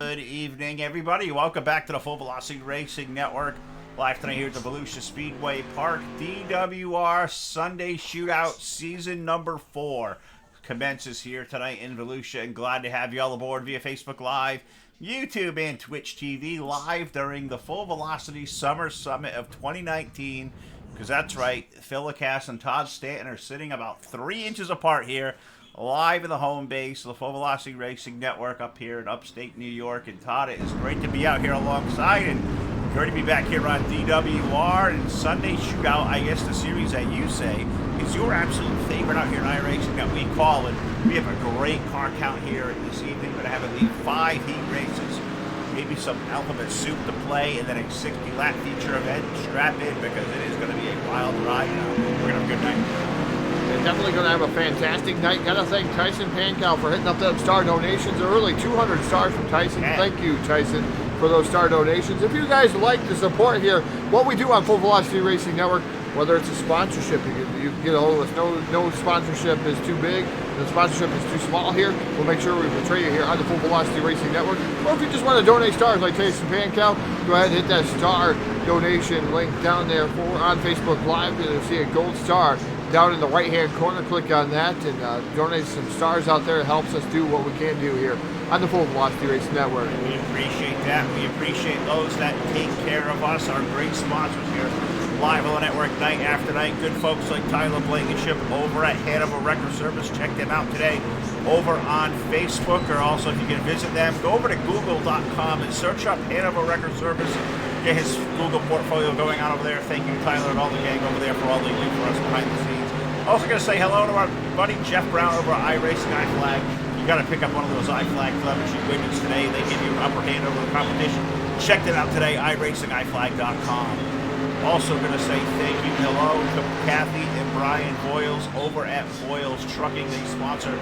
Good evening, everybody. Welcome back to the Full Velocity Racing Network. Live tonight here at the Volusia Speedway Park. DWR Sunday Shootout Season number 4 commences here tonight in Volusia, and glad to have you all aboard via Facebook Live, YouTube, and Twitch TV live during the Full Velocity Summer Summit of 2019. Because that's right, Phil Lacasse and Todd Stanton are sitting about 3 inches apart here, live in the home base of the Full Velocity Racing Network up here in upstate New York. And Todd, it is great to be out here alongside, and great to be back here on DWR and Sunday Shootout. I guess the series that you say is your absolute favorite out here in iRacing that we call, and we have a great car count here this evening. We're going to have at least 5 heat races, maybe some alphabet soup to play, and then a 60-lap feature event. Strap in, because it is going to be a wild ride. We're going to have a good night. They're definitely going to have a fantastic night. Got to thank Tyson Pankow for hitting up them star donations early. 200 stars from Tyson. Thank you, Tyson, for those star donations. If you guys like the support here, what we do on Full Velocity Racing Network, whether it's a sponsorship, you get a hold of us. No sponsorship is too big. The sponsorship is too small here. We'll make sure we portray you here on the Full Velocity Racing Network. Or if you just want to donate stars like Tyson Pankow, go ahead and hit that star donation link down there on Facebook Live. You'll see a gold star down in the right-hand corner. Click on that and donate some stars out there. It helps us do what we can do here on the Full Velocity Racing Network. We appreciate that. We appreciate those that take care of us, our great sponsors here live on the network night after night. Good folks like Tyler Blankenship over at Hanover Record Service. Check them out today over on Facebook, or also if you can visit them, go over to google.com and search up Hanover Record Service. Get his Google portfolio going on over there. Thank you, Tyler, and all the gang over there for all they do for us behind the scenes. Also going to say hello to our buddy Jeff Brown over at iRacing iFlag. You got to pick up one of those iFlag Club machine widgets today. They give you an upper hand over the competition. Check them out today, iRacingIFlag.com. Also going to say thank you, hello to Kathy and Brian Boyles over at Boyles Trucking. They sponsor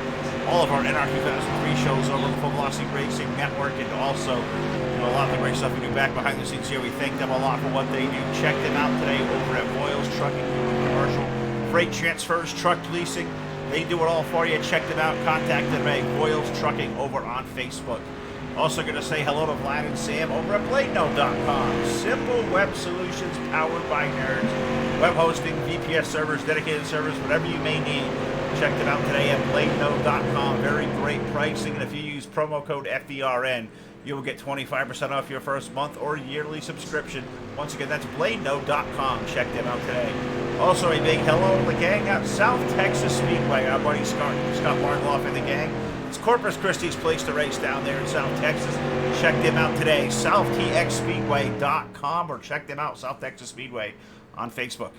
all of our NR 2003 shows over the Full Velocity Racing Network, and also a lot of the great stuff we do back behind the scenes here. We thank them a lot for what they do. Check them out today over at Boyles Trucking, commercial, freight transfers, truck leasing. They do it all for you. Check them out. Contact them at Boyles Trucking over on Facebook. Also going to say hello to Vlad and Sam over at BladeNode.com. Simple web solutions powered by nerds. Web hosting, VPS servers, dedicated servers, whatever you may need. Check them out today at BladeNode.com. Very great pricing, and if you use promo code FDRN, you will get 25% off your first month or yearly subscription. Once again, that's BladeNode.com. Check them out today. Also, a big hello to the gang at South Texas Speedway. Our buddy Scott Bartloff and the gang. It's Corpus Christi's place to race down there in South Texas. Check them out today, SouthTXSpeedway.com, or check them out, South Texas Speedway, on Facebook.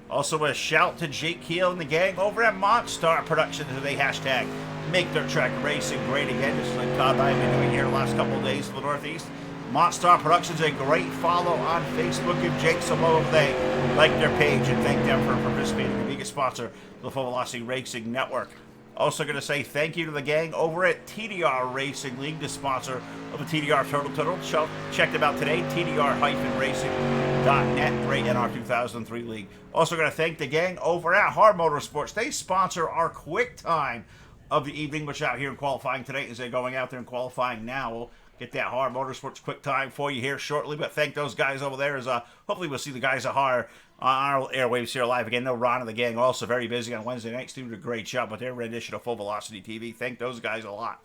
Also, a shout to Jake Keel and the gang over at Monstar Productions as they hashtag Make Dirt Track Racing great again. Just like Todd and I have been doing here the last couple of days for the Northeast. Monstar Productions, a great follow on Facebook. If Jake Samo, if they like their page, and thank them for participating and being a sponsor of the Full Velocity Racing Network. Also going to say thank you to the gang over at TDR Racing League, the sponsor of the TDR Total. Check them out today, TDR-Racing.net, great NR 2003 League. Also going to thank the gang over at Hard Motorsports. They sponsor our quick time of the evening, which out here in qualifying today as they're going out there and qualifying now. We'll get that Hard Motorsports quick time for you here shortly, but thank those guys over there as hopefully we'll see the guys at Hard on our airwaves here live again. No, Ron and the gang also very busy on Wednesday nights, doing a great job with their rendition of Full Velocity TV. Thank those guys a lot.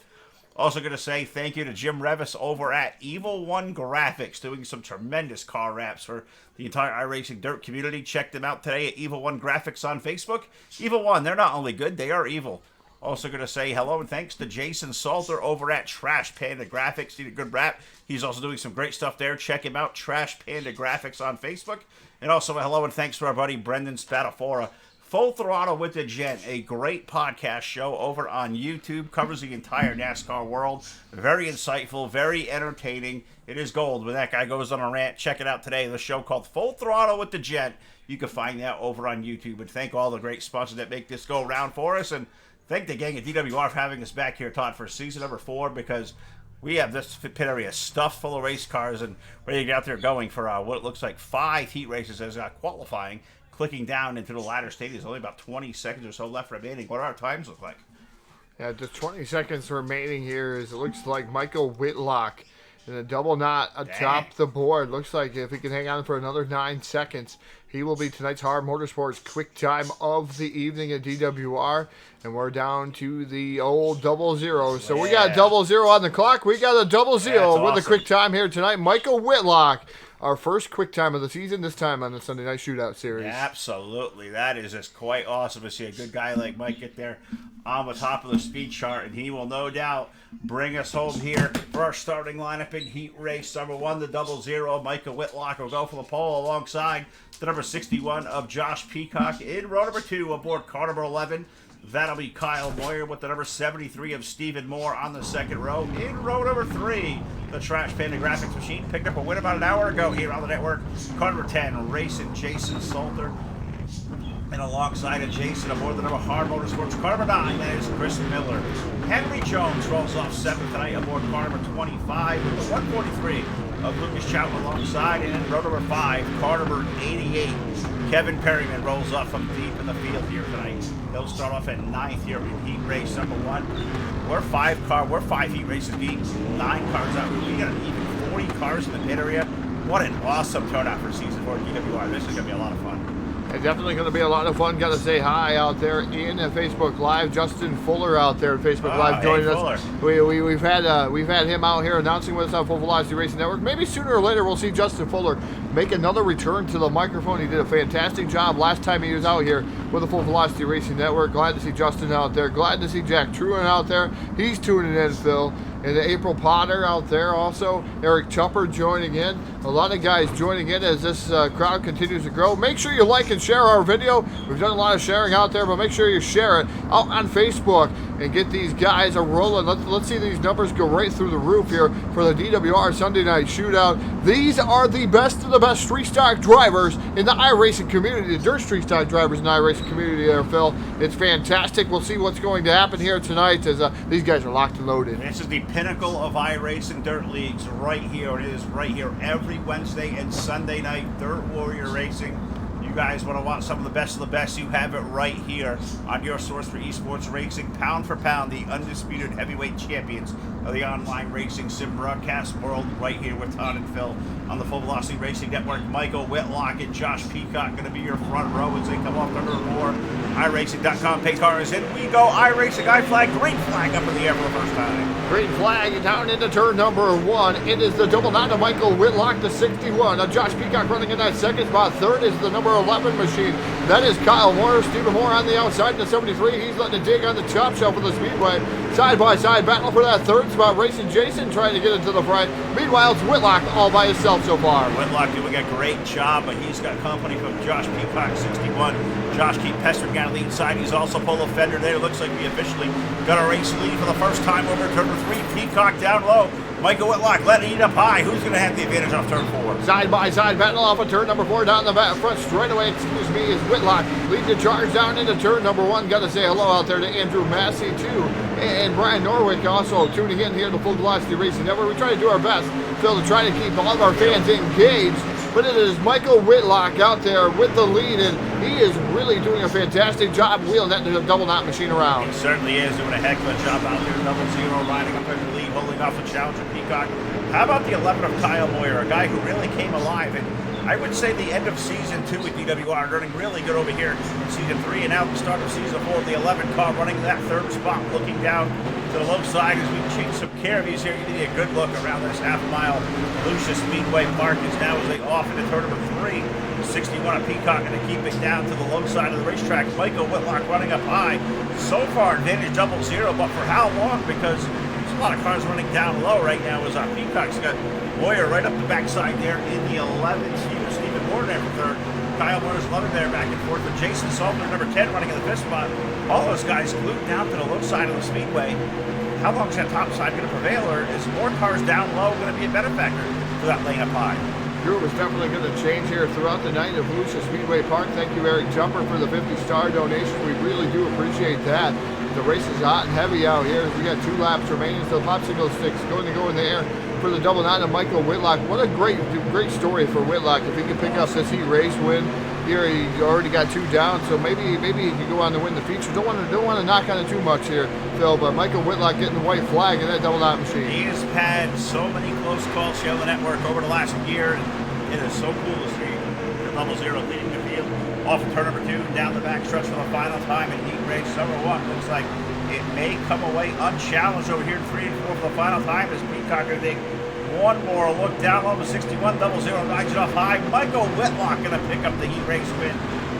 Also going to say thank you to Jim Revis over at Evil One Graphics, doing some tremendous car wraps for the entire iRacing Dirt community. Check them out today at Evil One Graphics on Facebook. Evil One, they're not only good, they are evil. Also going to say hello and thanks to Jason Salter over at Trash Panda Graphics. Need a good wrap. He's also doing some great stuff there. Check him out, Trash Panda Graphics on Facebook. And also a hello and thanks to our buddy Brendan Spadafora. Full Throttle with the Gent, a great podcast show over on YouTube. Covers the entire NASCAR world. Very insightful, very entertaining. It is gold when that guy goes on a rant. Check it out today. The show called Full Throttle with the Gent. You can find that over on YouTube. And thank all the great sponsors that make this go around for us. And thank the gang at DWR for having us back here, Todd, for season number 4, because we have this pit area stuffed full of race cars and ready to get out there going for what it looks like 5 heat races as qualifying. Clicking down into the latter stages, only about 20 seconds or so left remaining. What do our times look like? Yeah, just 20 seconds remaining here. As it looks like Michael Whitlock And a double knot atop the board. Looks like if he can hang on for another 9 seconds, he will be tonight's Hard Motorsports quick time of the evening at DWR. And we're down to the old 00. So we got a 00 on the clock. We got a 00 with a quick time here tonight. Michael Whitlock, our first quick time of the season, this time on the Sunday Night Shootout Series. Absolutely. That is just quite awesome to see a good guy like Mike get there on the top of the speed chart, and he will no doubt bring us home here for our starting lineup in heat race number 1, the 00. Michael Whitlock will go for the pole alongside the number 61 of Josh Peacock. In row number 2 aboard car number 11, that'll be Kyle Moyer with the number 73 of Stephen Moore on the second row. In row number 3, the Trash Panda Graphics Machine picked up a win about an hour ago here on the network. Car number 10, racing Jason Salter. And alongside of Jason aboard the number Hard Motorsports, car number 9, that is Chris Miller. Henry Jones rolls off 7th tonight aboard car number 25 with the 143 of Lucas Chow alongside. And in row number 5, car number 88, Kevin Perryman rolls off from deep in the field here tonight. They'll start off at 9th here in heat race number 1. We're 5 heat races deep, 9 cars out. We got even 40 cars in the pit area. What an awesome turnout for season 4 DWR. This is going to be a lot of fun. It's definitely going to be a lot of fun. Got to say hi out there in Facebook Live. Justin Fuller out there in Facebook Live joining us. We've had him out here announcing with us on Full Velocity Racing Network. Maybe sooner or later we'll see Justin Fuller make another return to the microphone. He did a fantastic job last time he was out here with the Full Velocity Racing Network. Glad to see Justin out there. Glad to see Jack Truan out there. He's tuning in, Phil. And April Potter out there also. Eric Chupper joining in. A lot of guys joining in as this crowd continues to grow. Make sure you like and share our video. We've done a lot of sharing out there, but make sure you share it out on Facebook and get these guys a rolling. Let's see these numbers go right through the roof here for the DWR Sunday Night Shootout. These are the best of the best street stock drivers in the iRacing community, the dirt street stock drivers in the iRacing community there, Phil. It's fantastic. We'll see what's going to happen here tonight as these guys are locked and loaded. This is the pinnacle of iRacing dirt leagues right here. It is right here every Wednesday and Sunday night. Dirt Warrior Racing. You guys want to watch some of the best, you have it right here on your source for esports racing. Pound for pound, the undisputed heavyweight champions of the online racing sim broadcast world right here with Todd and Phil on the Full Velocity Racing Network. Michael Whitlock and Josh Peacock going to be your front row as they come off number 4. iRacing.com pay cars in. We go iRacing, iFlag, green flag up in the air for the first time. Green flag down into turn number 1. It is the double knot of Michael Whitlock, the 61. Josh Peacock running in that second spot. Third is the number 11 machine. That is Kyle Moore. Stephen Moore on the outside in the 73. He's letting it dig on the top shelf of the Speedway. Side by side battle for that third spot. Racing Jason trying to get into the front. Meanwhile, it's Whitlock all by himself so far. Whitlock doing a great job, but he's got company from Josh Peacock, 61. Josh keep pestering down the inside. He's also pull a fender there. Looks like we officially got a race lead for the first time over turn 3. Peacock down low. Michael Whitlock letting it up high. Who's going to have the advantage off turn 4? Side by side battle off of turn number 4 down the front straightaway. Excuse me, is Whitlock leading the charge down into turn number 1. Got to say hello out there to Andrew Massey too, and Brian Norwick also tuning in here to Full Velocity Racing Network. We try to do our best, Phil, to try to keep all of our fans engaged. But it is Michael Whitlock out there with the lead, and he is really doing a fantastic job wheeling that double knot machine around. He certainly is doing a heck of a job out there. 00 riding up in the lead, holding off the challenger Peacock. How about the 11 of Kyle Moyer, a guy who really came alive? And I would say the end of season 2 with DWR running really good over here in season 3, and now the start of season 4, the 11 car running that third spot, looking down to the low side as we change some caravies here. You need a good look around this half-mile. Volusia Speedway Park is now as they off into turn number 3. 61 of Peacock going to keep it down to the low side of the racetrack. Michael Whitlock running up high. So far, advantage 00, but for how long? Because there's a lot of cars running down low right now as Peacock's got Moyer right up the backside there in the 11th. Stephen Moore there for third. Kyle Moore's 11 there back and forth. And Jason Salter, number 10, running in the 5th spot. All those guys glued down to the low side of the speedway. How long is that top side going to prevail, or is more cars down low going to be a better factor for that lane up high? Groove is definitely going to change here throughout the night at Volusia Speedway Park. Thank you, Eric Jumper, for the 50-star donation. We really do appreciate that. The race is hot and heavy out here. We got 2 laps remaining, so popsicle sticks going to go in the air for the double knot of Michael Whitlock. What a great story for Whitlock. If he can pick up this heat race win here. He already got 2 down, so maybe he can go on to win the feature. Don't want to knock on it too much here, Phil. But Michael Whitlock getting the white flag in that double dot machine. He has had so many close calls here on the network over the last year. It is so cool to see the double zero leading the field off of turn number 2 down the back stretch for the final time in heat race number 1. Looks like it may come away unchallenged over here in 3 and 4 for the final time as Peacock going to take one more look down on the 61 double zero, knocks it off high. Michael Whitlock going to pick up the heat race win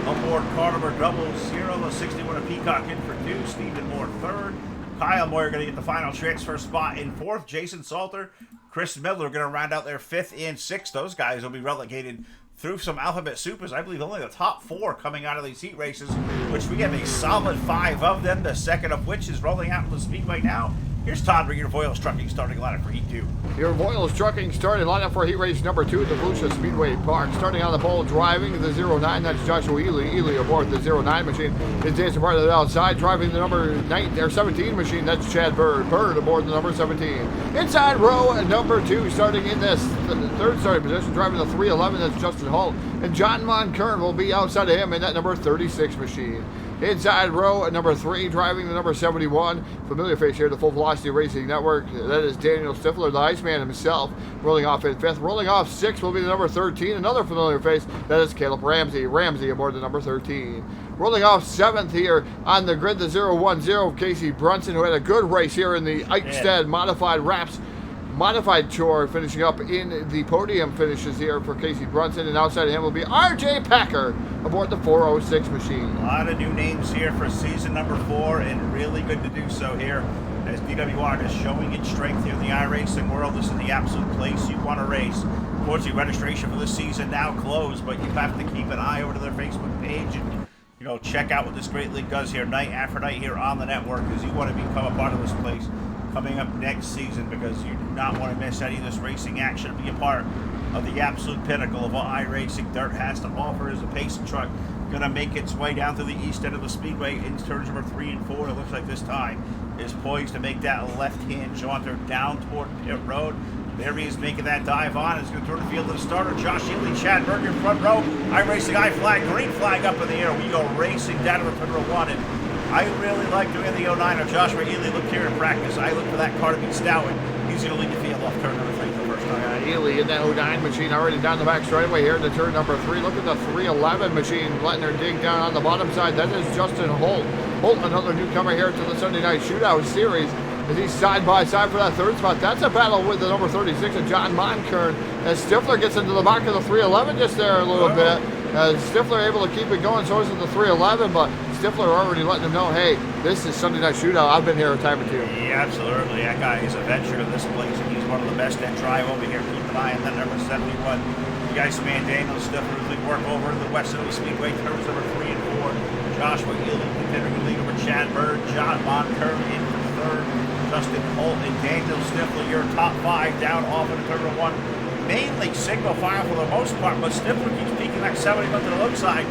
aboard car number 00. The 61 of Peacock in for 2. Stephen Moore 3rd. Kyle Moyer going to get the final transfer spot in 4th. Jason Salter, Chris Miller going to round out their 5th and 6th. Those guys will be relegated through some alphabet soup, as I believe only the top 4 coming out of these heat races, which we have a solid 5 of them, the second of which is rolling out to the Speedway now. Here's Todd Regan, Voiles Trucking, starting lineup for Heat 2. Your Voiles Trucking starting lineup for Heat Race number 2 at the Volusia Speedway Park. Starting on the pole, driving the 09, that's Joshua Ely. Ely aboard the 09 machine is Jason Bartlett outside. Driving the number 17 machine, that's Chad Bird. Bird aboard the number 17. Inside row number 2, starting in this third starting position, driving the 311, that's Justin Holt. And John Monkern will be outside of him in that number 36 machine. Inside row number 3, driving the number 71, familiar face here, the Full Velocity Racing Network. That is Daniel Stifler, the Iceman himself, rolling off in 5th. Rolling off 6th will be the number 13, another familiar face. That is Caleb Ramsey. Ramsey aboard the number 13. Rolling off 7th here on the grid, the 010, Casey Brunson, who had a good race here in the Eichstätt Modified Wraps Modified Tour, finishing up in the podium finishes here for Casey Brunson, and outside of him will be RJ Packer aboard the 406 machine. A lot of new names here for season number 4, and really good to do so here as DWR is showing its strength here in the iRacing world. This is the absolute place you want to race. Unfortunately, registration for this season now closed, but you have to keep an eye over to their Facebook page and check out what this great league does here night after night here on the network, because you want to become a part of this place coming up next season, because you do not want to miss any of this racing action. Be a part of the absolute pinnacle of what iRacing Dirt has to offer. As a pacing truck going to make its way down through the east end of the Speedway in turns number 3 and 4. It looks like this time is poised to make that left-hand jaunter down toward pit road. There he is making that dive on. It's going to turn the field to the starter. Josh Ely, Chad Berger in front row. iRacing I flag, green flag up in the air. We go racing down to the turn number 1. And I really like doing the 09 of Joshua Ely. Look here in practice. I look for that car to be stout. He's going to lead the field off turn number 3 for the first time. Ely in that 09 machine already down the back straightaway here into turn number 3. Look at the 311 machine letting her dig down on the bottom side. That is Justin Holt. Holt, another newcomer here to the Sunday Night Shootout series, as he's side by side for that 3rd spot. That's a battle with the number 36 of John Monkern, as Stifler gets into the back of the 311 just there a little bit. Stifler able to keep it going, so is the 311, but Stifler already letting him know, hey, this is Sunday Night Shootout. I've been here a time or 2. Yeah, absolutely. That guy is a veteran of this place, and he's one of the best at drive over here. Keep an eye on that number 71. The Iceman Daniel Stifler really work over in the west end of the Speedway, turns number 3 and 4. Joshua Ely continuing to lead over Chad Bird. John Monkern in for 3rd. Justin Holt and Daniel Stifler, your top 5 down off into turn number 1. Mainly single file for the most part, but Stifler keeps peeking that 70 to the low side.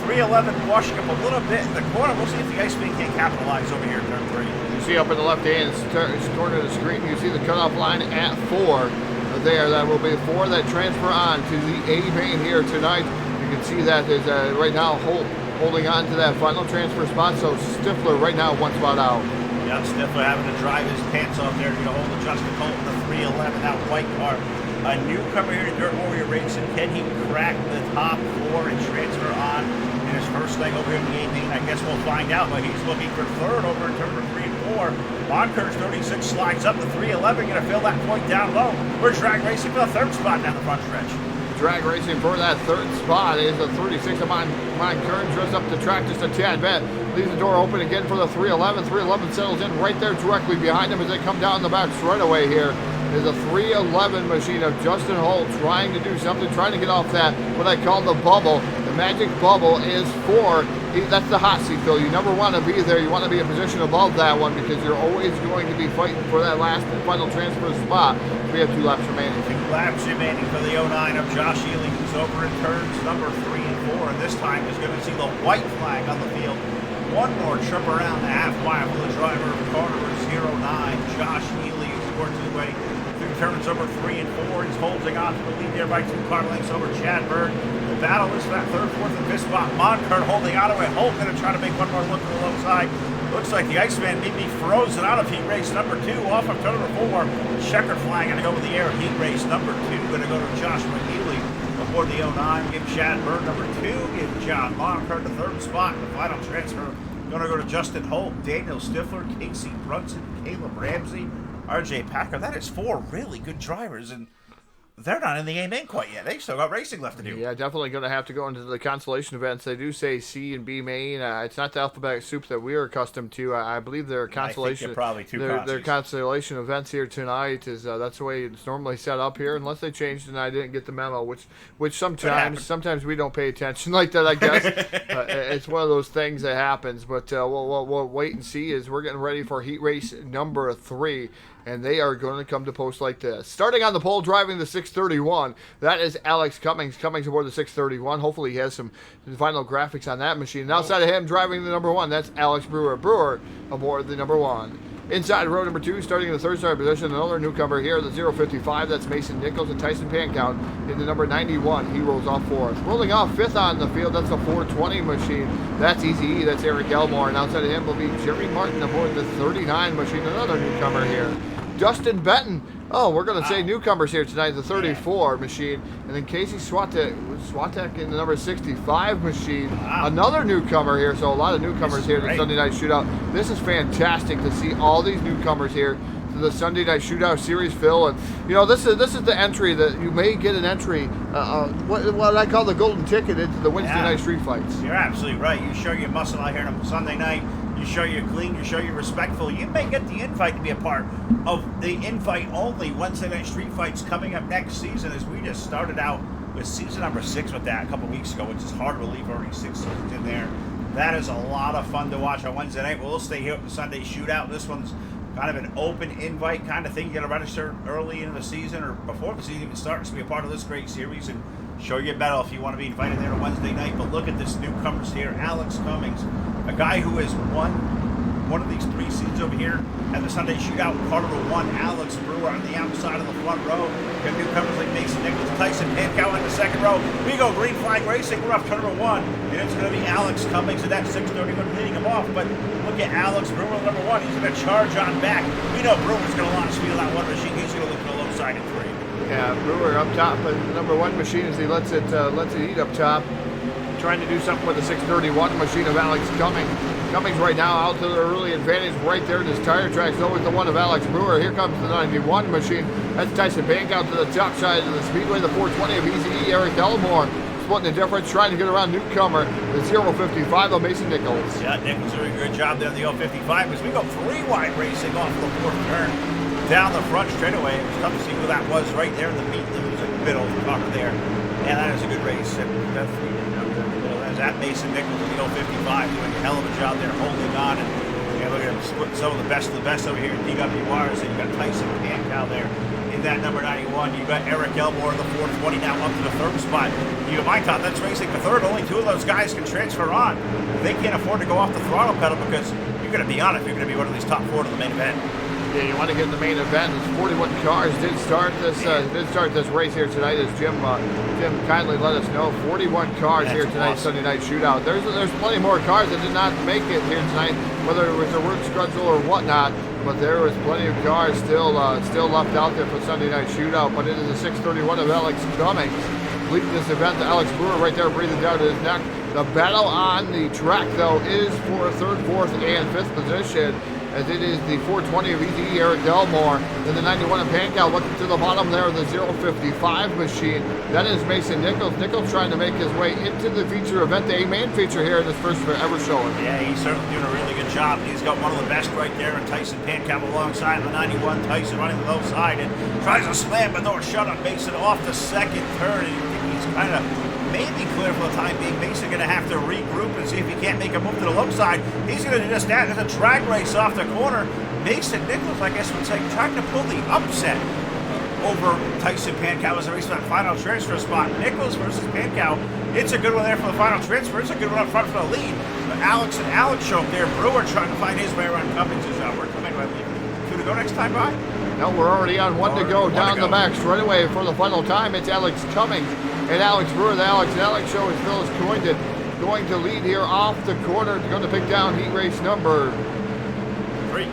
311 washing up a little bit in the corner. We'll see if the Iceman can't capitalize over here in turn 3. You see up in the left-hand corner of the screen, you see the cutoff line at 4 there. That will be 4 that transfer on to the A main here tonight. You can see that is right now Holt holding on to that final transfer spot, so Stifler right now 1 spot out. Yeah, Stifler having to drive his pants off there to get a hold of Justin Holt in the 311, that white car. A newcomer here to Dirt Warrior Racing. Can he crack the top 4 and transfer on in his first leg over here in the 18? I guess we'll find out, but he's looking for 3rd over in turn number 3 and 4. Monkern's 36 slides up the 311, going to fill that point down low. We're drag racing for the 3rd spot down the front stretch. Drag racing for that 3rd spot is the 36 of Monkern, dressed up the track just a tad bit. Leaves the door open again for the 311. 311 settles in right there directly behind him as they come down the back straightaway here. Is a 311 machine of Justin Holt trying to do something, trying to get off that, what I call the bubble. The magic bubble is 4. That's the hot seat, Phil. You never want to be there. You want to be a position above that one, because you're always going to be fighting for that last and final transfer spot. We have 2 laps remaining. 2 laps remaining for the 09 of Josh Ely, who's over in turns number 3 and 4, and this time is going to see the white flag on the field. 1 more trip around the half mile for the driver of car number 09, Josh Ely, who's worked his way through turns over 3 and 4. He's holding on to the lead there by 2 car lengths over Chad Bird. The battle is for that third, fourth, and fifth spot. Moncur holding out of it. Holt going to try to make one more look to the low side. Looks like the Iceman may be frozen out of heat race number 2 off of turn number 4. Checker flag going to go with the air. Heat race number 2 going to go to Joshua Healy aboard the 09. Give Chad Bird number 2. Give John Moncur the third spot. The final transfer going to go to Justin Holt, Daniel Stifler, Casey Brunson, Caleb Ramsey, RJ Packer. That is 4 really good drivers, and they're not in the A-main quite yet. They still got racing left to do. Yeah, definitely going to have to go into the consolation events. They do say C and B main. It's not the alphabetic soup that we are accustomed to. I believe their consolation, their consolation events here tonight is that's the way it's normally set up here, unless they changed and I didn't get the memo, which sometimes we don't pay attention like that. I guess it's one of those things that happens. But we'll wait and see as we're getting ready for heat race number 3. And they are going to come to post like this. Starting on the pole, driving the 631, that is Alex Cummings. Cummings aboard the 631. Hopefully he has some final graphics on that machine. And outside of him, driving the number 1, that's Alex Brewer. Brewer aboard the number 1. Inside row number 2, starting in the third star position, another newcomer here, the 055, that's Mason Nichols, and Tyson Pankow in the number 91. He rolls off 4th. Rolling off 5th on the field, that's a 420 machine. That's Easy E, that's Eric Elmore. And outside of him will be Jerry Martin aboard the 39 machine, another newcomer here. Dustin Benton. Oh, we're going to say newcomers here tonight, the 34 machine. And then Casey Swatek in the number 65 machine. Another newcomer here. So a lot of newcomers here to the Sunday Night Shootout. This is fantastic to see all these newcomers here to the Sunday Night Shootout Series, Phil. And, you know, this is the entry that you may get an entry, what I call the golden ticket into the Wednesday night street fights. You're absolutely right. You show your muscle out here on Sunday night. You show you're clean, you show you're respectful. You may get the invite to be a part of the invite-only Wednesday night street fights coming up next season, as we just started out with season number 6 with that a couple weeks ago, which is hard to believe, already 6 seasons in there. That is a lot of fun to watch on Wednesday night. We'll stay here with the Sunday Shootout. This one's kind of an open invite kind of thing. You got to register early in the season or before the season even starts to be a part of this great series and show your medal if you want to be invited there on Wednesday night. But look at this newcomers here. Alex Cummings, a guy who has won one of these 3 seasons over here at the Sunday Shootout, Carter 1. Alex Brewer on the outside of the front row. Got newcomers like Mason Nichols, Tyson Pankow in the second row. We go green flag racing. We're off turn number 1, and it's going to be Alex Cummings at that 631 leading him off. But look at Alex Brewer, number 1. He's going to charge on back. We know Brewer's going to launch speed on that one machine. He's going to look to the low side in 3. Yeah, Brewer up top, and the number 1 machine as he lets it eat up top. Trying to do something with the 631 machine of Alex Cummings. Cummings right now out to the early advantage right there at his tire tracks. Though with the one of Alex Brewer. Here comes the 91 machine. That's Tyson Pankow to the top side of the Speedway. The 420 of Easy E, Eric Elmore. Splitting the difference, trying to get around newcomer, the 055 of Mason Nichols. Yeah, Nichols doing a good job there in the 055 as we go 3 wide racing off the 4th turn. Down the front straightaway. It was tough to see who that was right there in the meat. It was a middle talker there. And that is a good race. That's that Mason Nichols in the 055 doing a hell of a job there holding on. And look at him splitting some of the best over here in DWR. So you've got Tyson Pankow there in that number 91. You've got Eric Elmore in the 420 now up to the 3rd spot. You might thought that's racing the 3rd. Only 2 of those guys can transfer on. They can't afford to go off the throttle pedal because you're going to be on it if you're going to be one of these top 4 to the main event. Yeah, you want to get in the main event. It's 41 cars did start this race here tonight, as Jim kindly let us know. 41 cars here tonight, awesome. Sunday Night Shootout. There's plenty more cars that did not make it here tonight, whether it was a work schedule or whatnot. But there was plenty of cars still left out there for Sunday Night Shootout. But it is a 631 of Alex Cummings leading this event. Alex Brewer right there breathing down to his neck. The battle on the track though is for 3rd, 4th, and 5th position, as it is the 420 of EDE, Eric Elmore. Then the 91 of Pankow looking to the bottom there of the 055 machine. That is Mason Nichols. Nichols trying to make his way into the feature event, the A-main feature here in this first ever showing. Yeah, he's certainly doing a really good job. He's got one of the best right there, and Tyson Pankow alongside the 91. Tyson running the low side and tries to slam, but no shot on Mason off the 2nd turn. And he's kind of maybe clear for the time being. Mason going to have to regroup and see if he can't make a move to the low side. He's going to do just that. There's a drag race off the corner. Mason Nichols, I guess would say, trying to pull the upset over Tyson Pankow as a race for that final transfer spot. Nichols versus Pankow. It's a good one there for the final transfer. It's a good one up front for the lead. But Alex and Alex show up there. Brewer trying to find his way around Cummings' we're coming right lead. 2 to go next time by? No, we're already on 1 to go down the back straight away for the final time. It's Alex Cummings and Alex Brewer. The Alex show is Phil is going to lead here off the corner. Going to pick down heat race number 3.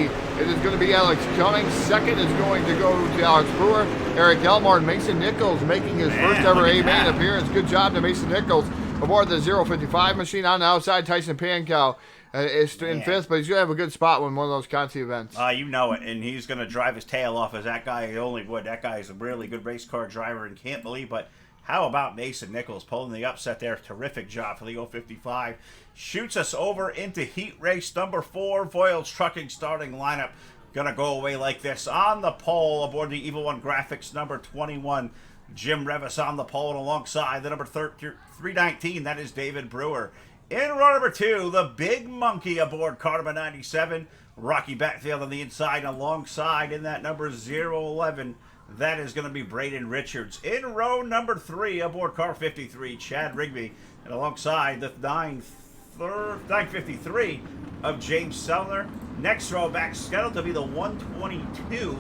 It is going to be Alex Cummings. Second is going to go to Alex Brewer. Eric Elmore and Mason Nichols making his first ever A-main appearance. Good job to Mason Nichols aboard the 055 machine. On the outside, Tyson Pankow is in 5th, but he's going to have a good spot when one of those Conti events. You know it, and he's going to drive his tail off as that guy only would. That guy is a really good race car driver and can't believe, but how about Mason Nichols pulling the upset there? Terrific job for the 055. Shoots us over into heat race number 4. Voiles Trucking starting lineup. Gonna go away like this. On the pole aboard the Evil One Graphics number 21. Jim Revis on the pole, and alongside the number 319, that is David Brewer. In row number 2, the Big Monkey aboard car number 97. Rocky Batfield on the inside, and alongside in that number 011. That is going to be Braden Richards. In row number 3, aboard car 53, Chad Rigby. And alongside the 953 of James Sellner. Next row back scheduled to be the 122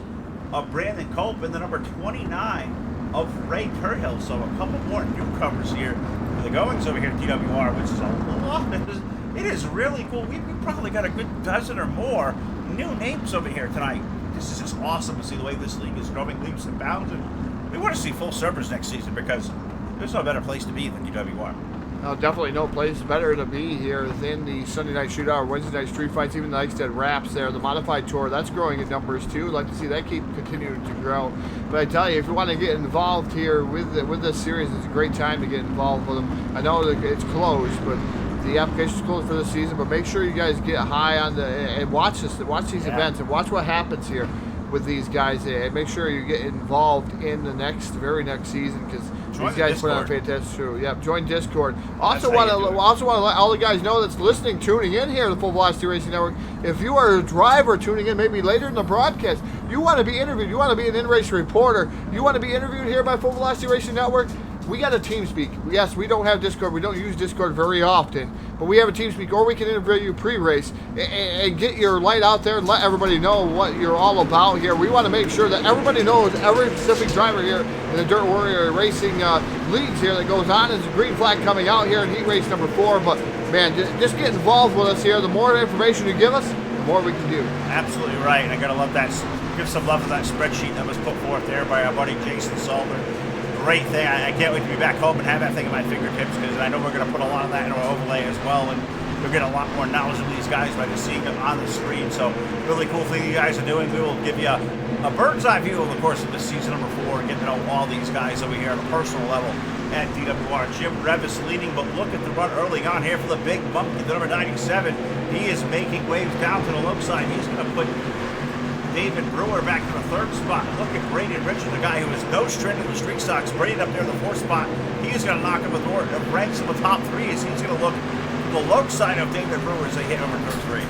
of Brandon Culp and the number 29 of Ray Turhill. So a couple more newcomers here for the goings over here at DWR, which is a lot. It is really cool. We've probably got a good dozen or more new names over here tonight. This is just awesome to see the way this league is growing leaps and bounds. And we want to see full servers next season because there's no better place to be than DWR. No, definitely no place better to be here than the Sunday Night Shootout, Wednesday Night Street Fights, even the Eichstätt Wraps there. The Modified Tour, that's growing in numbers too. I'd like to see that keep continuing to grow. But I tell you, if you want to get involved here with this series, it's a great time to get involved with them. I know that it's closed, but the application's closed for this season. But make sure you guys get high on and watch these events and watch what happens here with these guys, and make sure you get involved in the very next season, because these guys put on a fantastic show. Yep, join Discord. Also want to let all the guys know that's listening, tuning in here to the Full Velocity Racing Network. If you are a driver tuning in, maybe later in the broadcast, you want to be interviewed, you want to be an in-race reporter, you want to be interviewed here by Full Velocity Racing Network, we got a TeamSpeak. Yes, we don't have Discord. We don't use Discord very often, but we have a TeamSpeak, or we can interview you pre-race and get your light out there and let everybody know what you're all about here. We want to make sure that everybody knows every specific driver here in the Dirt Warrior Racing leagues here that goes on. Is a green flag coming out here in heat race number 4. But man, just get involved with us here. The more information you give us, the more we can do. Absolutely right. And I gotta love that. Give some love to that spreadsheet that was put forth there by our buddy Jason Salter. Great thing. I can't wait to be back home and have that thing at my fingertips, because I know we're going to put a lot of that in our overlay as well, and you'll get a lot more knowledge of these guys by just seeing them on the screen. So really cool thing you guys are doing. We will give you a bird's eye view over the course of this season number 4 and get to know all these guys over here at a personal level at DWR. Jim Revis leading, but look at the run early on here for the Big Monkey, the number 97. He is making waves down to the low side. He's going to put David Brewer back to the 3rd spot. Look at Braden Richards, the guy who is no strength in the street stocks. Braden up there in the 4th spot. He's going to knock him with ranks in the top 3 as he's going to look to the low side of David Brewer as they hit over turn 3.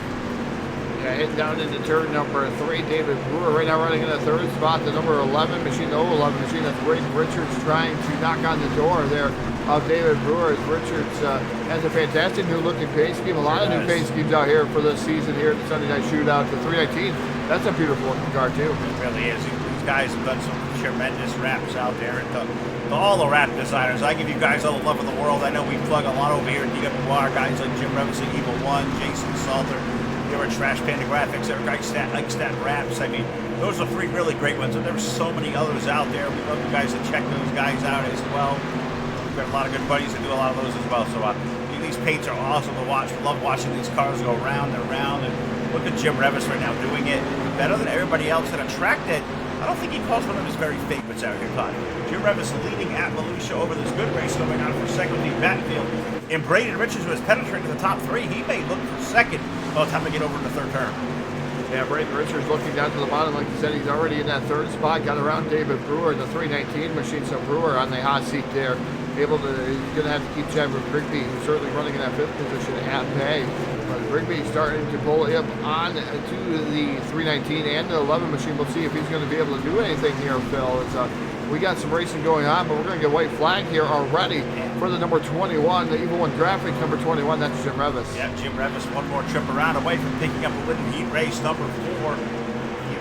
Yeah, hitting down into turn number 3. David Brewer right now running in the 3rd spot. The number 11 machine, the 011 machine, that's Braden Richards trying to knock on the door there of David Brewer. As Richards has a fantastic new looking paint scheme. A lot of new paint schemes out here for this season here at the Sunday Night Shootout. The 319, that's a beautiful looking car too. It really is. These guys have done some tremendous wraps out there. And to all the wrap designers, I give you guys all the love in the world. I know we plug a lot over here at DWR. Guys like Jim Revis at Evil One, Jason Salter, they were Trash Panda Graphics, Eric Eichstätt Wraps. I mean, those are 3 really great ones. And there's so many others out there. We love you guys to check those guys out as well. We've got a lot of good buddies that do a lot of those as well. So these paints are awesome to watch. We love watching these cars go round and round. And look at Jim Revis right now doing it better than everybody else. And attracted, I don't think he calls one of his very favorites out here, Todd. Jim Revis leading at Volusia over this good race going on for second with the Batfield. And Braden Richards was penetrating the top 3. He may look for second by the time we get over to the 3rd turn. Yeah, Braden Richards looking down to the bottom. Like you said, he's already in that 3rd spot. Got around David Brewer in the 319 machine. So Brewer on the hot seat there. He's going to have to keep Chad Rigby, who's certainly running in that 5th position at bay. But Rigby starting to pull up on to the 319 and the 11 machine. We'll see if he's going to be able to do anything here, Phil. We got some racing going on, but we're going to get a white flag here already for the number 21, the Evil One Graphics number 21. That's Jim Revis. Yeah, Jim Revis, one more trip around away from picking up a win in heat race number 4.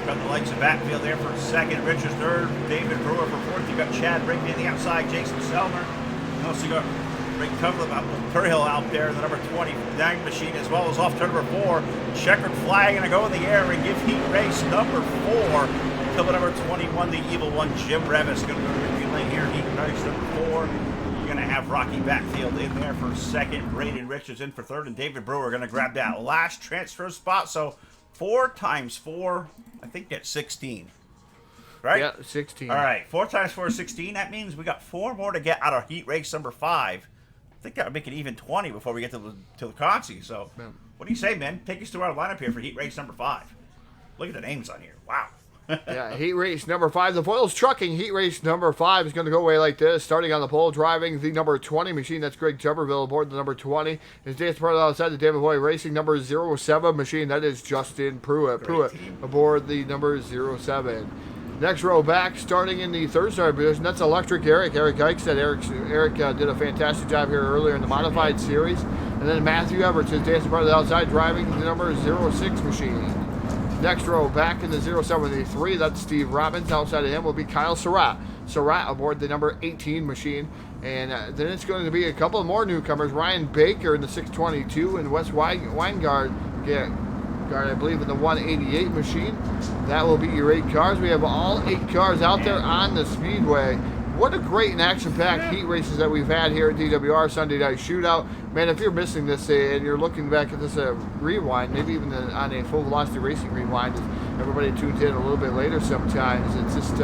Got the likes of Batfield there for second, Richards third, David Brewer for fourth. You got Chad Rigby on the outside, Jason Selmer. You also got Rick Turhill out there, the number 29 machine, as well as off turn number 4. Checkered flag, and I go in the air and give heat race number 4 to the number 21, the evil one, Jim Revis. Going to go to Ricky Lane here, heat race number 4. You're going to have Rocky Batfield in there for second, Braden Richards in for third, and David Brewer going to grab that last transfer spot. So 4 times 4, I think that's 16. Right? Yeah, 16. All right, 4 times 4 is 16. That means we got 4 more to get out of heat race number 5. I think that would make it even 20 before we get to the Concy. So, what do you say, man? Take us to our lineup here for heat race number 5. Look at the names on here. Wow. Yeah, heat race number 5. The Foils Trucking heat race number 5 is going to go away like this. Starting on the pole, driving the number 20 machine. That's Greg Tuberville aboard the number 20. Is Dance Part outside the David Boy Racing number 07 machine. That is Justin Pruitt. Pruitt aboard the number 07. Next row back, starting in the third star position, that's Electric Eric. Eric Eichstead. Eric did a fantastic job here earlier in the modified series. And then Matthew Everts is dancing part of the outside, driving the number 06 machine. Next row back in the 073, that's Steve Robbins. Outside of him will be Kyle Surratt. Surratt aboard the number 18 machine. And then it's going to be a couple more newcomers. Ryan Baker in the 622 and Wes Weingard, I believe, in the 188 machine. That will be your 8 cars. We have all 8 cars out there on the Speedway. What a great and action-packed heat races that we've had here at DWR Sunday Night Shootout. Man, if you're missing this and you're looking back at this rewind, maybe even on a full velocity racing rewind, everybody tunes in a little bit later sometimes. It's just,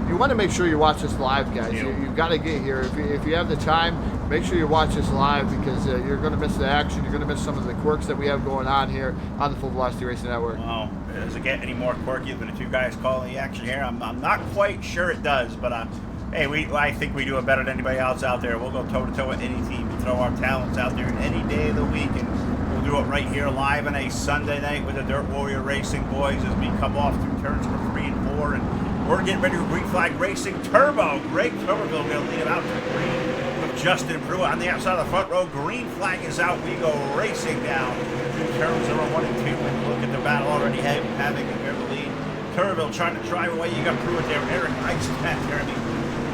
you want to make sure you watch this live, guys. You've got to get here. If you have the time, make sure you watch this live, because you're going to miss the action. You're going to miss some of the quirks that we have going on here on the Full Velocity Racing Network. Well, does it get any more quirky than the 2 guys calling the action here? I'm not quite sure it does, but hey, I think we do it better than anybody else out there. We'll go toe-to-toe with any team and throw our talents out there any day of the week, and we'll do it right here live on a Sunday night with the Dirt Warrior Racing boys as we come off through turns number 3 and 4, and we're getting ready to green flag racing. Turbo, Greg Tuberville going to lead him out to the green with Justin Pruitt on the outside of the front row. Green flag is out. We go racing down through turns number 1 and 2, and look at the battle already having the lead. Tuberville trying to drive away. You got Pruitt there. Eric Eichstead there.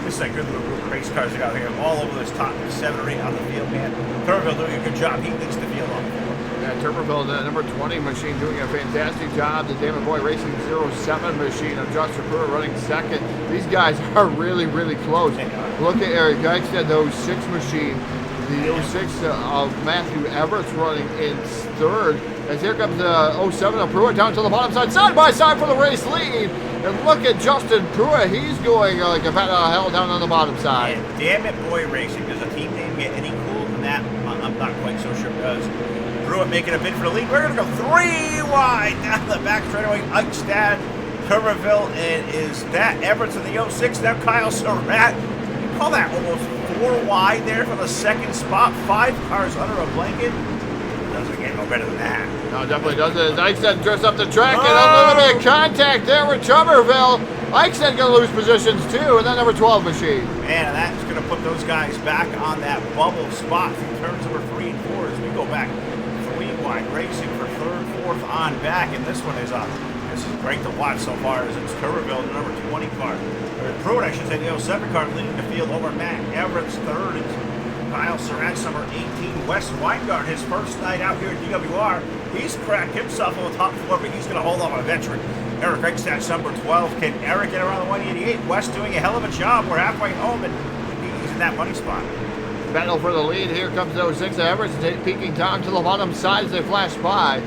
This is a good little group of race cars they got here, all over this top 7 or 8 on the field, man. Tuberville doing a good job. He leads the field on. Yeah, Tuberville, the number 20 machine, doing a fantastic job. The David Boy Racing 07 machine of Justin Pruitt running second. These guys are really, really close. Look at Eric Eichstead, the 06 machine. The 06 of Matthew Everts running in third. As here comes the 07 of Pruitt down to the bottom side by side for the race lead. And look at Justin Pruitt. He's going like a bat out of hell down on the bottom side. And damn it, Boy Racing. Does a team name get any cooler than that? I'm not quite so sure it does. Pruitt making a bid for the lead. We're going to go 3 wide down the back straightaway. Eichstad, Tuberville, and is that Everts in the 06? Now Kyle Surratt. You call that almost 4 wide there for the second spot. 5 cars under a blanket. Doesn't get no better than that. No, definitely doesn't. Eichstead drifts up the track and unlimited contact there with Tuberville. Eichstead going to lose positions too, and that number 12 machine. Man, that's going to put those guys back on that bubble spot through turns number 3 and 4 as we go back 3 wide racing for 3rd, 4th on back. And this one is this is great to watch so far as it's Tuberville, the number 20 car. Or Pruitt, I should say, the 07 car leading the field over Matt Everett's 3rd. And Kyle Surratt's number 18, Wes Weingard, his first night out here at DWR. He's cracked himself on the top 4, but he's going to hold on a veteran. Eric Eichstad's number 12. Can Eric get around the 188? Wes doing a hell of a job. We're halfway home, and he's in that money spot. Battle for the lead. Here comes the 06 Everts, peeking down to the bottom side as they flash by.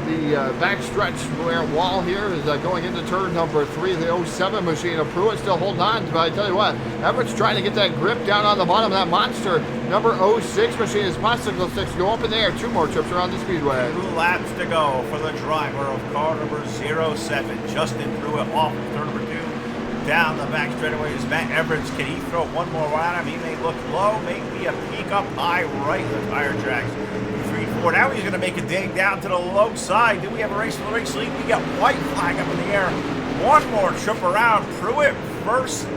The backstretch wall here is going into turn number 3. The 07 machine of Pruitt still holding on, but I tell you what, Everett's trying to get that grip down on the bottom of that monster. Number 06 machine, his popsicle sticks go up in the air. 2 more trips around the Speedway. 2 laps to go for the driver of car number 07, Justin Pruitt, off of turn number 2. Down the back straightaway is Matt Everts. Can he throw one more ride on him? He may look low, maybe a peak up high right of the tire tracks. 3-4. Now he's going to make a dig down to the low side. Do we have a race for the race lead? We got white flag up in the air. One more trip around. Pruitt first.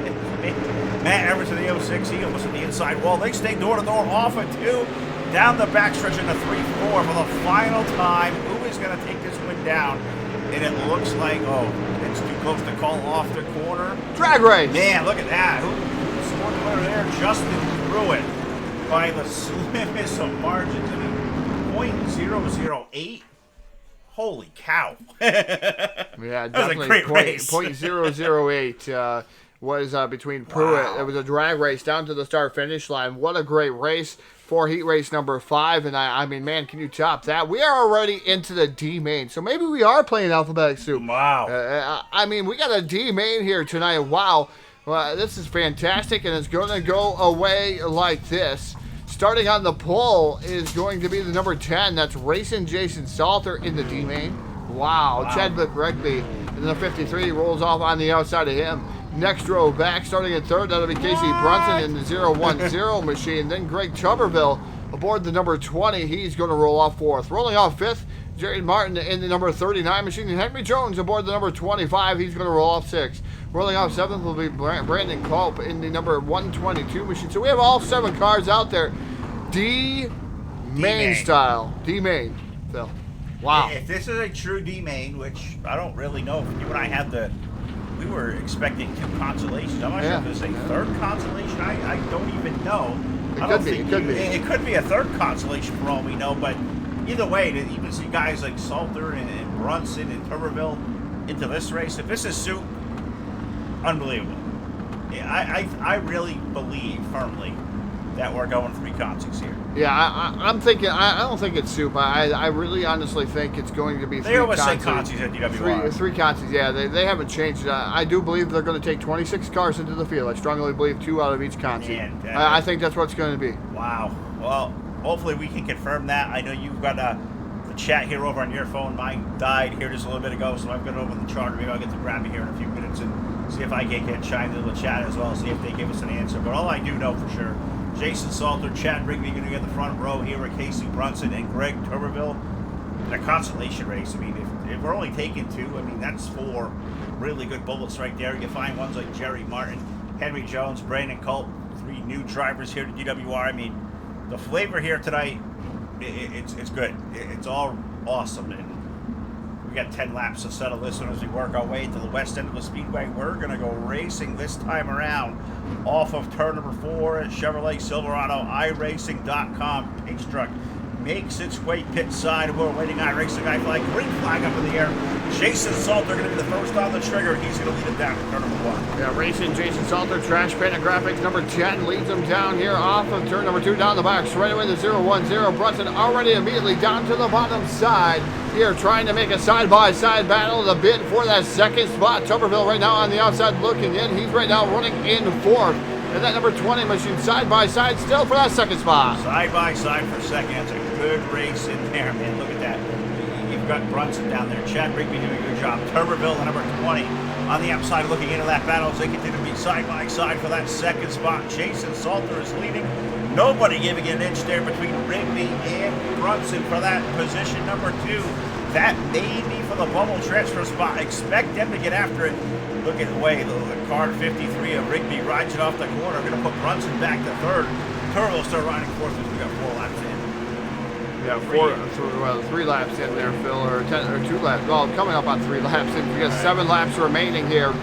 Matt Everts in the 06. He almost at the inside wall. They stay door to door off at 2. Down the backstretch in the 3-4 for the final time. Who is going to take this one down? And it looks like, it's too close to call off the corner. Drag race. Man, look at that. Who scored the winner there? Justin Pruitt by the slimmest of margins. I mean, .008. Holy cow. Yeah, that was a great race. .008 was between Pruitt. Wow. It was a drag race down to the start-finish line. What a great race for heat race number 5. And I mean, man, can you top that? We are already into the D main. So maybe we are playing alphabetic soup. Wow. I mean, we got a D main here tonight. Wow. Well, this is fantastic, and it's going to go away like this. Starting on the pole is going to be the number 10. That's Racing Jason Salter in the D main. Wow. Chadwick Rigby in the 53 rolls off on the outside of him. Next row back, starting at third, that'll be Casey Brunson in the 010 machine. Then Greg Tuberville aboard the number 20. He's going to roll off fourth. Rolling off fifth, Jerry Martin in the number 39 machine. And Henry Jones aboard the number 25. He's going to roll off sixth. Rolling off seventh will be Brandon Culp in the number 122 machine. So we have all 7 cars out there. D main style. D main, Phil. Wow. If this is a true D main, which I don't really know, if you and I we were expecting 2 consolations. I'm not sure if this is a third consolation. I don't even know. It could be a third consolation for all we know, but either way, to even see guys like Salter and Brunson and Tuberville into this race, if this is soup, unbelievable. I really believe firmly that we're going 3 consies here. Yeah, I'm thinking. I don't think it's soup. I really honestly think it's going to be 3 consies. They always say consies at DWR. 3 consies. Yeah, they haven't changed. I do believe they're going to take 26 cars into the field. I strongly believe 2 out of each consi. I think that's what it's going to be. Wow. Well, hopefully we can confirm that. I know you've got the chat here over on your phone. Mine died here just a little bit ago, so I've got it over the charter. Maybe I'll get to grab it here in a few minutes and see if I can get chimed into the chat as well, see if they give us an answer. But all I do know for sure, Jason Salter, Chad Rigby going to get the front row here with Casey Brunson and Greg Tuberville in a consolation race. I mean, if we're only taking 2, I mean, that's 4 really good bullets right there. You find ones like Jerry Martin, Henry Jones, Brandon Culp, 3 new drivers here to DWR. I mean, the flavor here tonight, it's good. It's all awesome. And we got 10 laps to settle this one as we work our way to the west end of the Speedway. We're going to go racing this time around off of turn number 4 at Chevrolet Silverado. iRacing.com pace truck makes its way pit side. We're waiting on racing guy flag, green flag up in the air. Jason Salter going to be the first on the trigger. He's going to lead him down to turn number 1. Yeah, racing Jason Salter, Trash Panda Graphics number 10 leads him down here off of turn number 2 down the box. Right away the 010. Brunson already immediately down to the bottom side here, trying to make a side-by-side battle. The bid for that second spot. Tuberville right now on the outside looking in. He's right now running in 4th. And that number 20 machine side-by-side still for that second spot. Side-by-side for second. It's a good race in there, man. Look at that. You've got Brunson down there. Chad Rigby doing a good job. Tuberville, the number 20, on the outside looking into that battle as they continue to be side-by-side for that second spot. Jason Salter is leading. Nobody giving an inch there between Rigby and Brunson for that position number 2. That may be for the bubble transfer spot. Expect them to get after it. Look at the way the car 53 of Rigby rides it off the corner. Going to put Brunson back to 3rd. Tuberville still riding 4th as we got 4 laps in. Yeah, 3 laps in there, Phil, or 2 laps. Well, coming up on 3 laps in. We got 7 laps remaining here.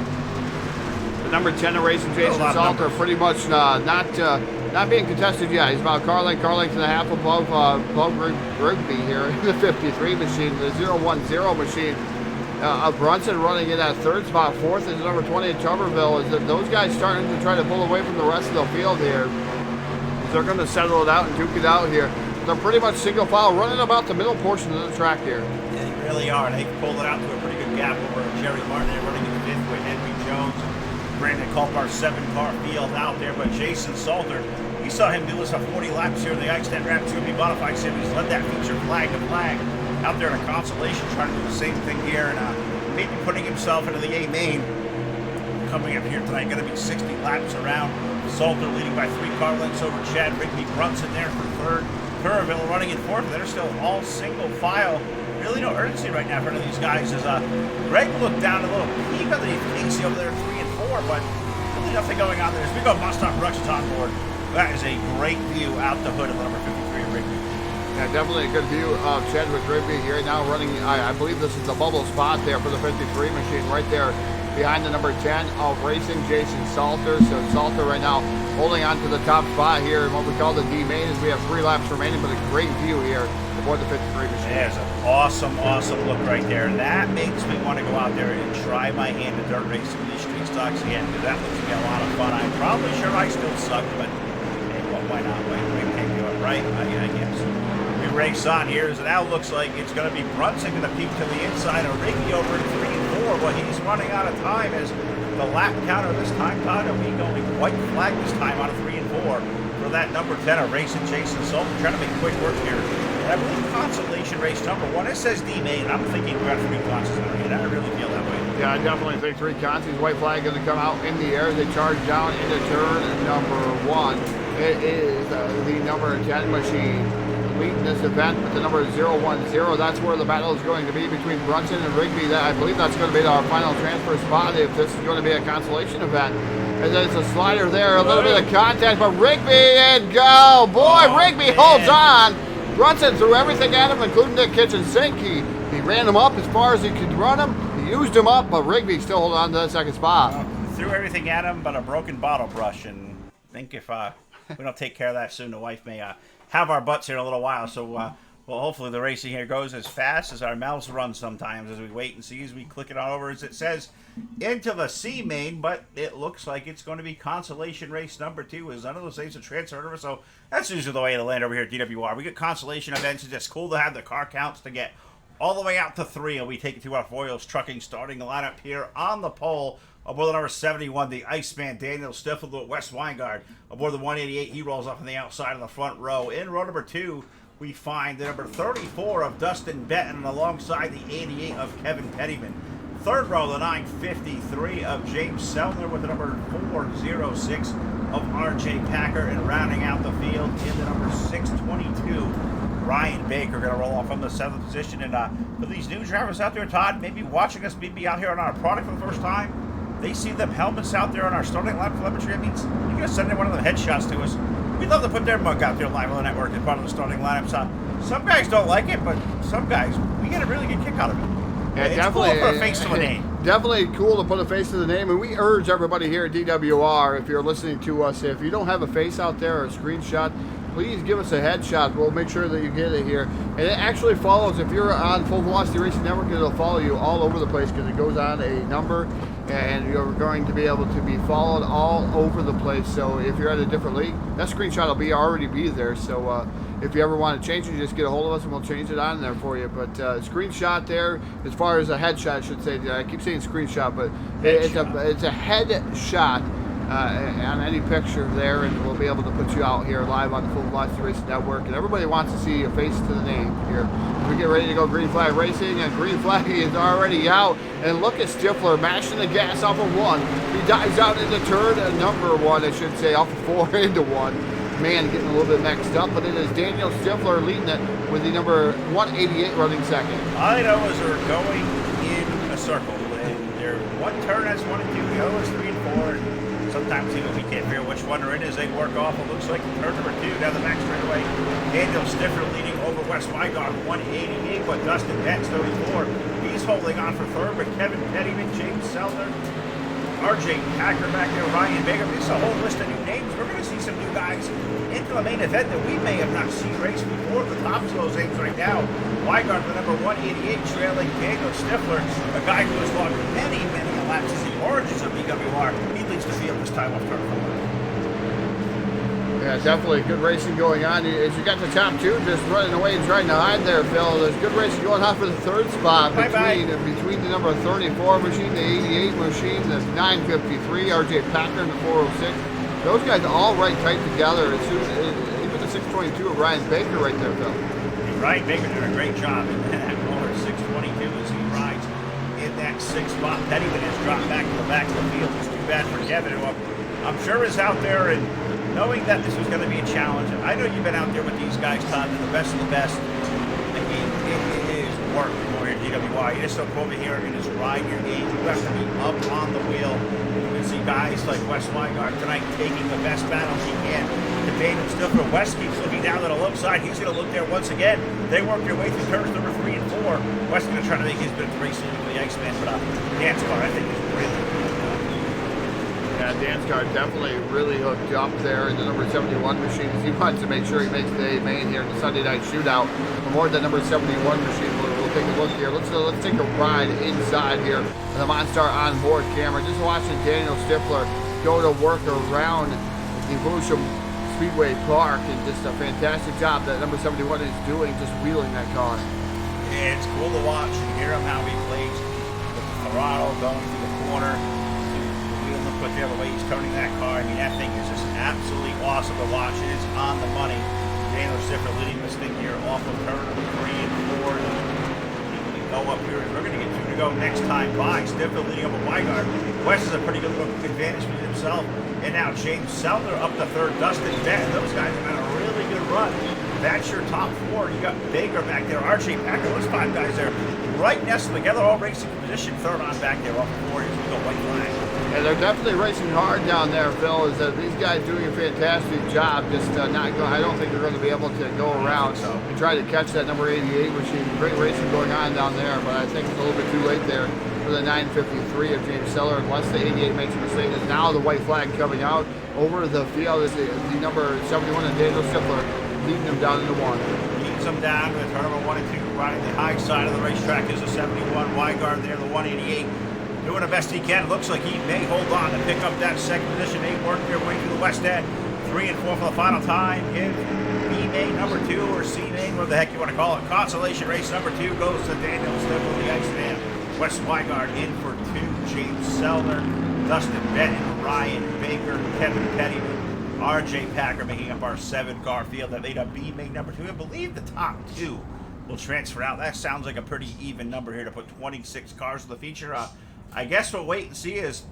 The number 10 of racing Jason Salter pretty much not being contested yet. He's about car length and a half above Rigby here in the 53 machine, the 010 machine. Brunson running in that 3rd spot. 4th is number 20 at Tuberville. Is that those guys starting to try to pull away from the rest of the field here? They're going to settle it out and duke it out here. They're pretty much single file, running about the middle portion of the track here. Yeah, they really are. They pulled it out to a pretty good gap over Jerry Martin. They're running in 5th with Henry Jones and Brandon Culp, our 7-car field out there. But Jason Salter, we saw him do us a 40 laps here in the Ice That Rap 2B Modified Series. Led that feature flag to flag out there in a consolation, trying to do the same thing here and maybe putting himself into the A main. Coming up here tonight, going to be 60 laps around. Salter leading by 3 car lengths over Chad Rigby. Brunson there for 3rd. Tuberville running in 4th. They're still all single file. Really no urgency right now for any of these guys. As Greg looked down a little peak underneath Casey over there, 3 and 4, but really nothing going on there. As we go, Mustang Productions on board. That is a great view out the hood of the number 53 of Rigby. Yeah, definitely a good view of Chadwick Rigby here now running. I believe this is the bubble spot there for the 53 machine right there behind the number 10 of Racing, Jason Salter. So Salter right now holding on to the top spot here in what we call the D main as we have 3 laps remaining, but a great view here aboard the 53 machine. There's an awesome, awesome look right there. And that makes me want to go out there and try my hand at dirt racing these street stocks again, because that looks like a lot of fun. I'm probably sure I still suck, but hey, well, why not? We can do it, right? I guess. We race on here as it now looks like it's going to be Brunson going to peek to the inside of Rigby over in 3 and 4, but he's running out of time as the lap counter this time, Todd, and we going white flag this time out of 3 and 4 for that number 10 of Racing Jason Sullivan. Trying to make quick work here. And I believe consolation race number 1. It says D main, and I'm thinking we got 3 consoles in there. I really feel that way. Yeah, I definitely think 3 consoles. White flag going to come out in the air. They charge down into turn number 1. It is the number 10 machine leading this event with the number 010. That's where the battle is going to be between Brunson and Rigby. I believe that's going to be our final transfer spot if this is going to be a consolation event. And there's a slider there, a little bit of contact, but Rigby and go. Boy, Rigby holds on. Brunson threw everything at him, including the kitchen sink. He ran him up as far as he could run him. He used him up, but Rigby still holding on to that second spot. Threw everything at him but a broken bottle brush, and I think if we don't take care of that soon, the wife may have our butts here in a little while. So, well, hopefully the racing here goes as fast as our mouths run sometimes as we wait and see as we click it on over as it says into the C main, but it looks like it's going to be consolation race number 2 as none of those things are transferred over. So that's usually the way of the land over here at DWR. We get consolation events. It's just cool to have the car counts to get all the way out to 3, and we take it to our Royals Trucking starting the lineup here on the pole. Aboard the number 71, the Iceman, Daniel Stiffel with Wes Weingard. Aboard the 188, he rolls off on the outside of the front row. In row number 2, we find the number 34 of Dustin Benton alongside the 88 of Kevin Pettyman. Third row, the 953 of James Sellner with the number 406 of RJ Packer. And rounding out the field in the number 622, Ryan Baker going to roll off from the 7th position. And for these new drivers out there, Todd, maybe watching us, maybe out here on our product for the first time, they see them helmets out there on our starting line telemetry. It means you're going to send in one of them headshots to us. We'd love to put their mug out there live on the network as part of the starting lineup. So some guys don't like it, but some guys, we get a really good kick out of it. Yeah, it's definitely cool to put a face to a name. Definitely cool to put a face to the name, and we urge everybody here at DWR, if you're listening to us, if you don't have a face out there or a screenshot, please give us a headshot. We'll make sure that you get it here. And it actually follows, if you're on Full Velocity Racing Network, it'll follow you all over the place because it goes on a number, and you're going to be able to be followed all over the place. So if you're at a different league, that screenshot will already be there. So if you ever want to change it, just get a hold of us and we'll change it on there for you. But screenshot there, as far as a headshot, I should say. I keep saying screenshot, but it's a headshot on any picture there, and we'll be able to put you out here live on the Full Velocity Racing Network. And everybody wants to see a face to the name here. We get ready to go green flag racing, and green flag is already out. And look at Stifler mashing the gas off of 1. He dives out into turn number 1, I should say, off of 4 into 1. Man, getting a little bit mixed up, but it is Daniel Stifler leading it with the number 188 running second. All I know is they're going in a circle, and they're one turn as 1 and 2, the other is 3 and 4. And sometimes even we can't figure which one they're in as they work off. It looks like turn number 2 down the back straightaway. Daniel Stifler leading over Wes Weingard 188, but Dustin Betts 34. He's holding on for third, but Kevin Pettyman, James Sellner, RJ Packer back there, Ryan Baker. This is a whole list of new names. We're going to see some new guys into the main event that we may have not seen race before. The top of those names right now. Weingard, the number 188, trailing Daniel Stifler, a guy who has logged many laps as the origins of DWR. He leads the field this time off turn 4. Yeah, definitely good racing going on. As you got the top 2 just running away and trying to hide there, Phil. There's good racing going on for the 3rd spot between the number 34 machine, the 88 machine, the 953, RJ Packer, and the 406. Those guys all right tight together. As soon as, even the 622 of Ryan Baker right there, Phil. Ryan Baker did a great job in that roller 622 as he rides in that 6th spot. Pettyman has dropped back to the back of the field. It's too bad for Kevin, who I'm sure is out there and knowing that this was going to be a challenge. I know you've been out there with these guys, Todd. They're the best of the best. It is work over here at DWI. You just don't come over here and just ride your game. You have to be up on the wheel. You can see guys like Wes Weingard tonight taking the best battles he can. Daniel Stifler. Wes keeps looking down to the low side. He's going to look there once again. They work their way through turns number 3 and 4. Wes going to try to make his bit of racing with the Iceman, but Dan's car, I think, is really Yeah, Dan's car definitely really hooked up there in the number 71 machine. He wants to make sure he makes the main here in the Sunday night shootout. Aboard the number 71 machine, we'll take a look here. Let's take a ride inside here. The Monstar onboard camera. Just watching Daniel Stifler go to work around the Volusia Speedway Park, and just a fantastic job that number 71 is doing, just wheeling that car. Yeah, it's cool to watch and hear him how he plays with the throttle going through the corner. The wheel and put there, the way he's turning that car. I mean, that thing is just absolutely awesome to watch. It is on the money. Daniel Stifler leading this thing here off of turn number 3 and 4. We go up here, and we're going to get 2 to go next time by. Stifler leading up a Weigart. West is a pretty good advantage for himself. And now James Sellner up the 3rd. Dustin Bennett. Those guys have had a really good run. That's your top 4. You got Baker back there, RJ Packer. Those 5 guys there right nestled together, all racing position. 3rd on back there off the 4 as we go white flag. And they're definitely racing hard down there, Phil. Is that these guys doing a fantastic job. Just not go. I don't think they're going to be able to go around and try to catch that number 88 machine. Great racing going on down there, but I think it's a little bit too late there for the 953 of James Sellner, unless the 88 makes a mistake. And now the white flag coming out over the field is the number 71 of Daniel Stifler, leading them down into 1. Leads them down with turn number 1 and 2, riding the high side of the racetrack is the 71 Weigart there, the 188. Doing the best he can. Looks like he may hold on to pick up that 2nd position. They work their way through the west end. 3 and 4 for the final time. If B main number 2 or C main, whatever the heck you want to call it, consolation race number 2 goes to Daniel Stifler, the Iceman. Wes Weigart in for 2. James Sellner, Dustin Bennett, Ryan Baker, Kevin Pettyman, RJ Packer making up our 7-car field that made up B main number 2. I believe the top 2 will transfer out. That sounds like a pretty even number here to put 26 cars in the feature. I guess we'll wait and see as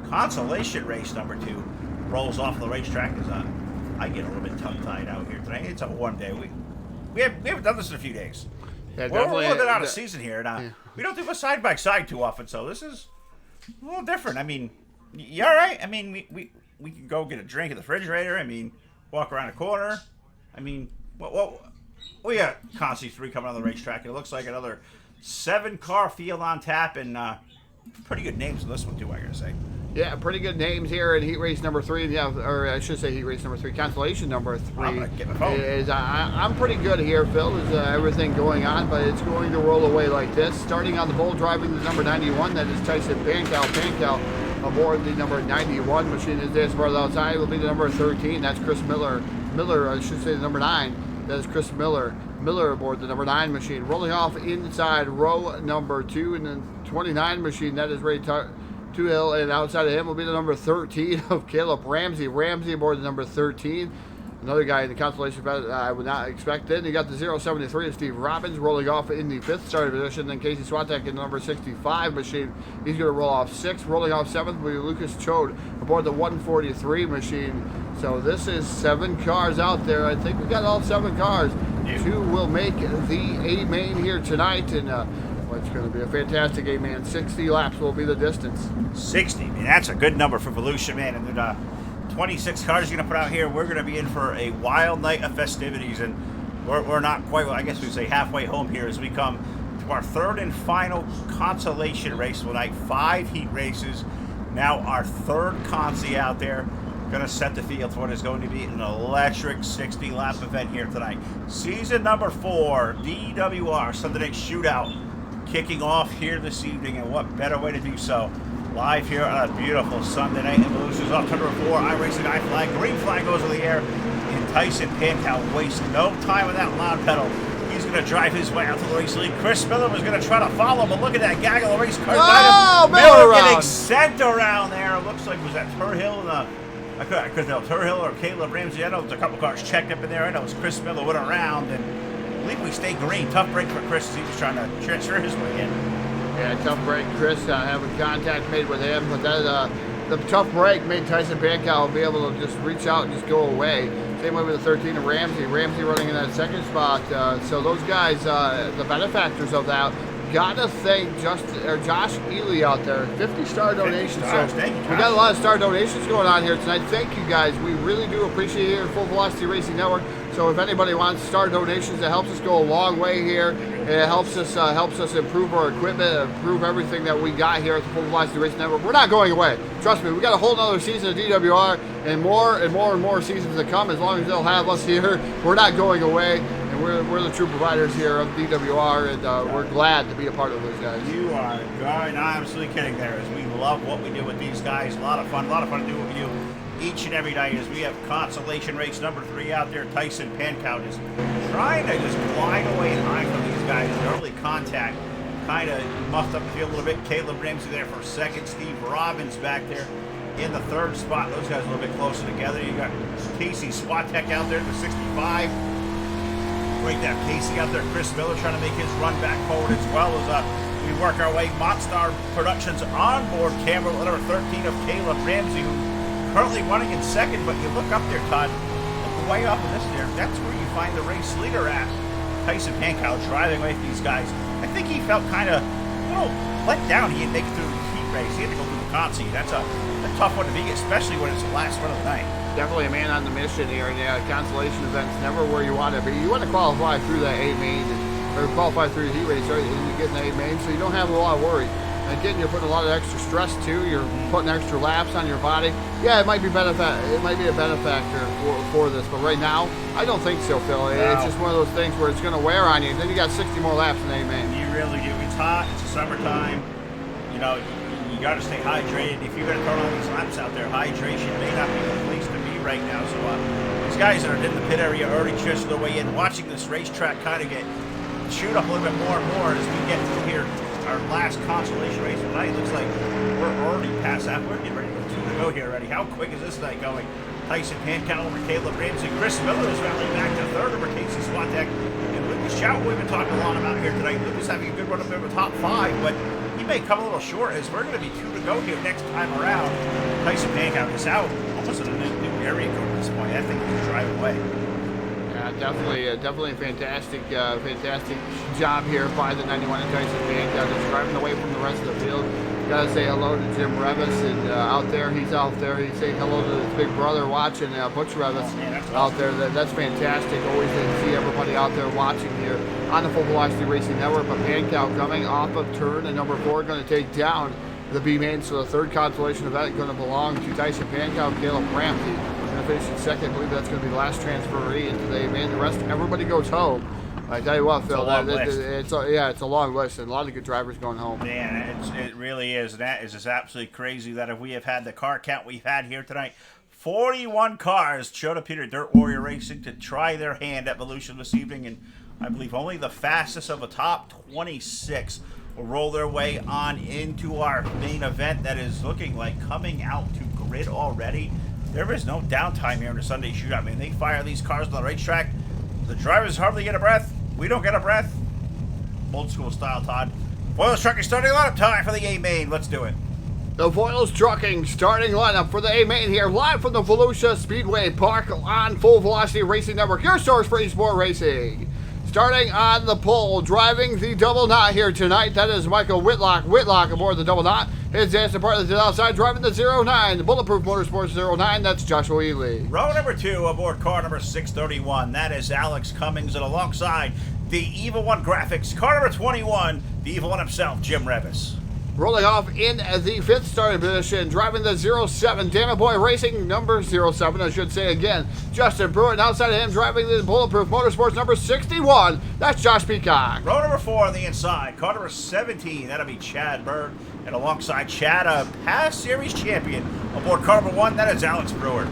consolation race number 2 rolls off the racetrack. As I get a little bit tongue-tied out here today. It's a one day. We haven't done this in a few days. Yeah, we're a little bit out of season here. And, we don't do a side-by-side too often, so this is a little different. I mean, you all right? I mean, we can go get a drink at the refrigerator. I mean, walk around a corner. I mean, we got Consi 3 coming on the racetrack. It looks like another 7-car field on tap, and pretty good names in this one too, I gotta say. Yeah, pretty good names here in heat race number 3. Yeah, or I should say heat race number 3. Consolation number 3. I'm gonna get my phone. I'm pretty good here, Phil. There's everything going on, but it's going to roll away like this. Starting on the pole, driving the number 91. That is Tyson Pankow. Pankow aboard the number 91 machine. Is this far outside? Will be the number 13. That's Chris Miller. I should say the number 9. That is Chris Miller. Miller aboard the number 9 machine. Rolling off inside row number 2, and then 29 machine. That is Ray Tuhill, and outside of him will be the number 13 of Caleb Ramsey. Ramsey aboard the number 13. Another guy in the consolation bet I would not expect. Then you got the 073 of Steve Robbins rolling off in the 5th starting position. Then Casey Swatek in the number 65 machine. He's going to roll off 6th. Rolling off 7th will be Lucas Chode aboard the 143 machine. So this is 7 cars out there. I think we got all 7 cars. 2 will make the A main here tonight, and it's going to be a fantastic A main. 60 laps will be the distance. 60, man, that's a good number for Volusia, man. And then 26 cars you're going to put out here. We're going to be in for a wild night of festivities, and we're not quite, I guess we'd say halfway home here as we come to our 3rd and final consolation race tonight. 5 heat races. Now our 3rd consi out there. Going to set the field for what is going to be an electric 60-lap event here tonight. Season number 4, DWR, Sunday Night Shootout, kicking off here this evening, and what better way to do so? Live here on a beautiful Sunday night. And Volusia's off turn number 4. I race the guy flag. Green flag goes in the air. And Tyson Pankow wastes no time with that loud pedal. He's going to drive his way out to the race lead. Chris Miller was going to try to follow, but look at that gaggle of race cars. Oh, Miller getting sent around there. It looks like, was that Turhill and I couldn't tell, Turhill or Caleb Ramsey. I know there's a couple cars checked up in there. I know it was Chris Miller went around, and I believe we stayed green. Tough break for Chris as he was trying to transfer his way in. Yeah, tough break. Chris having contact made with him, but that the tough break made Tyson Pankow be able to just reach out and just go away. Same way with the 13 of Ramsey. Ramsey running in that 2nd spot. So those guys, the benefactors of that, gotta thank Josh Ely out there. 50-star donation. So we got a lot of star donations going on here tonight. Thank you guys. We really do appreciate it here at Full Velocity Racing Network. So if anybody wants to start donations, it helps us go a long way here. It helps us improve our equipment, improve everything that we got here at the Full Velocity Racing Network. We're not going away. Trust me, we got a whole other season of DWR and more and more and more seasons to come. As long as they'll have us here, we're not going away. And we're the true providers here of DWR, and we're glad to be a part of those guys. You are going absolutely kidding there, as we love what we do with these guys. A lot of fun to do what we do each and every night. As we have consolation race number 3 out there. Tyson Pankow is trying to just glide away high from these guys. Early contact kind of muffed up the field a little bit. Caleb Ramsey there for second. Steve Robbins back there in the 3rd spot. Those guys a little bit closer together. You got Casey Swatek out there in the 65. Right there, Casey out there. Chris Miller trying to make his run back forward, as well as we work our way. Montstar Productions onboard camera with number 13 of Caleb Ramsey, who currently running in 2nd. But you look up there, Todd, look way up in this there. That's where you find the race leader at. Tyson Pankow driving away from these guys. I think he felt kind of a little let down. He didn't make it through the heat race. He had to go through the consi. That's a tough one to beat, especially when it's the last run of the night. Definitely a man on the mission here, and yeah, consolation events never where you want to be. You want to qualify through that A main, or qualify through the heat race, right, and you get in the A main, so you don't have a lot of worry. And again, you're putting a lot of extra stress too. You're putting extra laps on your body. Yeah, it might be it might be a benefactor for this, but right now, I don't think so, Phil. No. It's just one of those things where it's going to wear on you. Then you got 60 more laps in the A main. You really do. It's hot. It's the summertime. You know, you got to stay hydrated. If you're going to throw all these laps out there, hydration may not be the place to be right now. So these guys that are in the pit area already just their way in, watching this racetrack kind of shoot up a little bit more and more as we get to here. Our last consolation race of the night. Looks like we're already past that. We're getting ready for 2 to go here already. How quick is this night going? Tyson Pankow over Caleb Ramsey. Chris Miller is rallying back to 3rd over Casey Swatek. And Lucas Shout, we've been talking a lot about here tonight. Lucas having a good run up there with top 5, but he may come a little short as we're going to be 2 to go here next time around. Tyson Pankow is out almost in a new area code at this point. I think he's driving away. Yeah, definitely a fantastic job here by the 91 and Tyson Pankow, just driving away from the rest of the field. Gotta say hello to Jim Revis, and out there, he's saying hello to his big brother watching, Butch Revis out there. That's fantastic. Always to see everybody out there watching here on the Full Velocity Racing Network. But Pankow coming off of turn and number 4, going to take down the B main. So the 3rd consolation event going to belong to Tyson Pankow and Caleb Ramsey. Going to finish in 2nd. I believe that's going to be the last transferee into the A main. The rest, everybody goes home. I tell you what, Phil, it's a long list, and a lot of good drivers going home. Man, it really is. And that is just absolutely crazy that if we have had the car count we've had here tonight, 41 cars showed up here at Dirt Warrior Racing to try their hand at Volusia this evening, and I believe only the fastest of the top 26 will roll their way on into our main event that is looking like coming out to grid already. There is no downtime here in the Sunday Shootout. I mean, they fire these cars on the racetrack. The drivers hardly get a breath. We don't get a breath. Old school style, Todd. Foils Trucking starting lineup time for the A main. Let's do it. The Foils Trucking starting lineup for the A main here, live from the Volusia Speedway Park on Full Velocity Racing Network, your source for eSport racing. Starting on the pole, driving the double knot here tonight, that is Michael Whitlock. Whitlock aboard the double knot. His Aston partner to the outside, driving the 09, the Bulletproof Motorsports 09, that's Joshua Ely. Row number 2 aboard car number 631, that is Alex Cummings, and alongside the Evil One Graphics, car number 21, the Evil One himself, Jim Revis. Rolling off in the 5th starting position, driving the 07, Damn It Boy Racing, number 07, I should say again, Justin Brewer, and outside of him, driving the Bulletproof Motorsports, number 61, that's Josh Peacock. Row number 4 on the inside, car number 17, that'll be Chad Bird, and alongside Chad, a past series champion, aboard car number 1, that is Alex Brewer.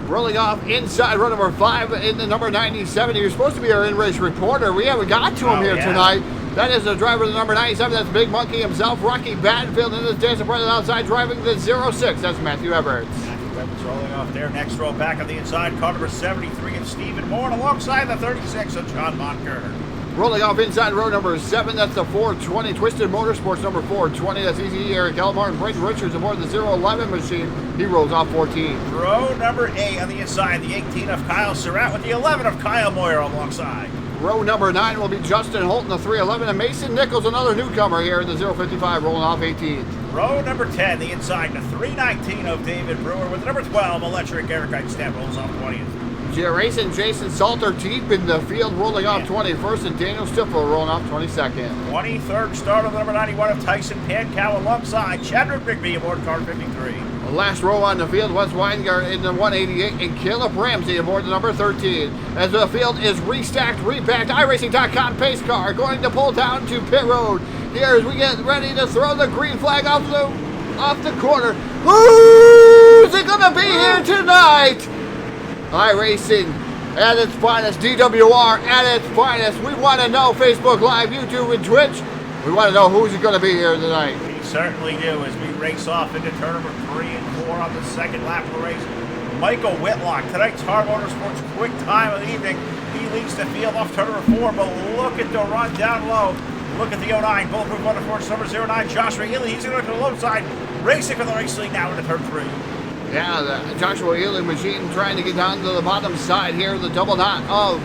Rolling off inside row number 5 in the number 97. You're supposed to be our in-race reporter. We haven't got to him here tonight. That is the driver of the number 97. That's Big Monkey himself, Rocky Battenfield, in this dancing part of the outside, driving the 06. That's Matthew Everts. Matthew Everts rolling off there. Next row back on the inside, car number 73 of Stephen Moore, and alongside the 36 of John Montkerner. Rolling off inside row number 7, that's the 420 Twisted Motorsports number 420. That's Easy Eric Elmore and Brayden Richards aboard the 011 machine. He rolls off 14. Row number 8 on the inside, the 18 of Kyle Surratt with the 11 of Kyle Moyer alongside. Row number 9 will be Justin Holt in the 311, and Mason Nichols, another newcomer here in the 055, rolling off 18. Row number 10, the inside, the 319 of David Brewer with number 12, Electric Eric Eichstadt rolls off 20th. Racing Jason Salter deep in the field, rolling off 21st, and Daniel Stifler rolling off 22nd. 23rd start on the number 91 of Tyson Pankow alongside Chadwick Rigby aboard car 53. The last row on the field, Wes Weingart in the 188, and Caleb Ramsey aboard the number 13. As the field is restacked, repacked, iRacing.com pace car going to pull down to pit road. Here as we get ready to throw the green flag off the corner. Who's it gonna be here tonight? iRacing at its finest, DWR at its finest. We want to know, Facebook Live, YouTube, and Twitch. We want to know who's going to be here tonight. We certainly do as we race off into turn number 3 and 4 on the second lap of the race. Michael Whitlock, tonight's Hard Motorsports quick time of the evening. He leads the field off turn number 4, but look at the run down low. Look at the 09, Bulletproof Motorsports number 09, Joshua Ely. He's going to go to the low side, racing for the race lead now into turn 3. Yeah, the Joshua Ely machine trying to get down to the bottom side here. The double knot of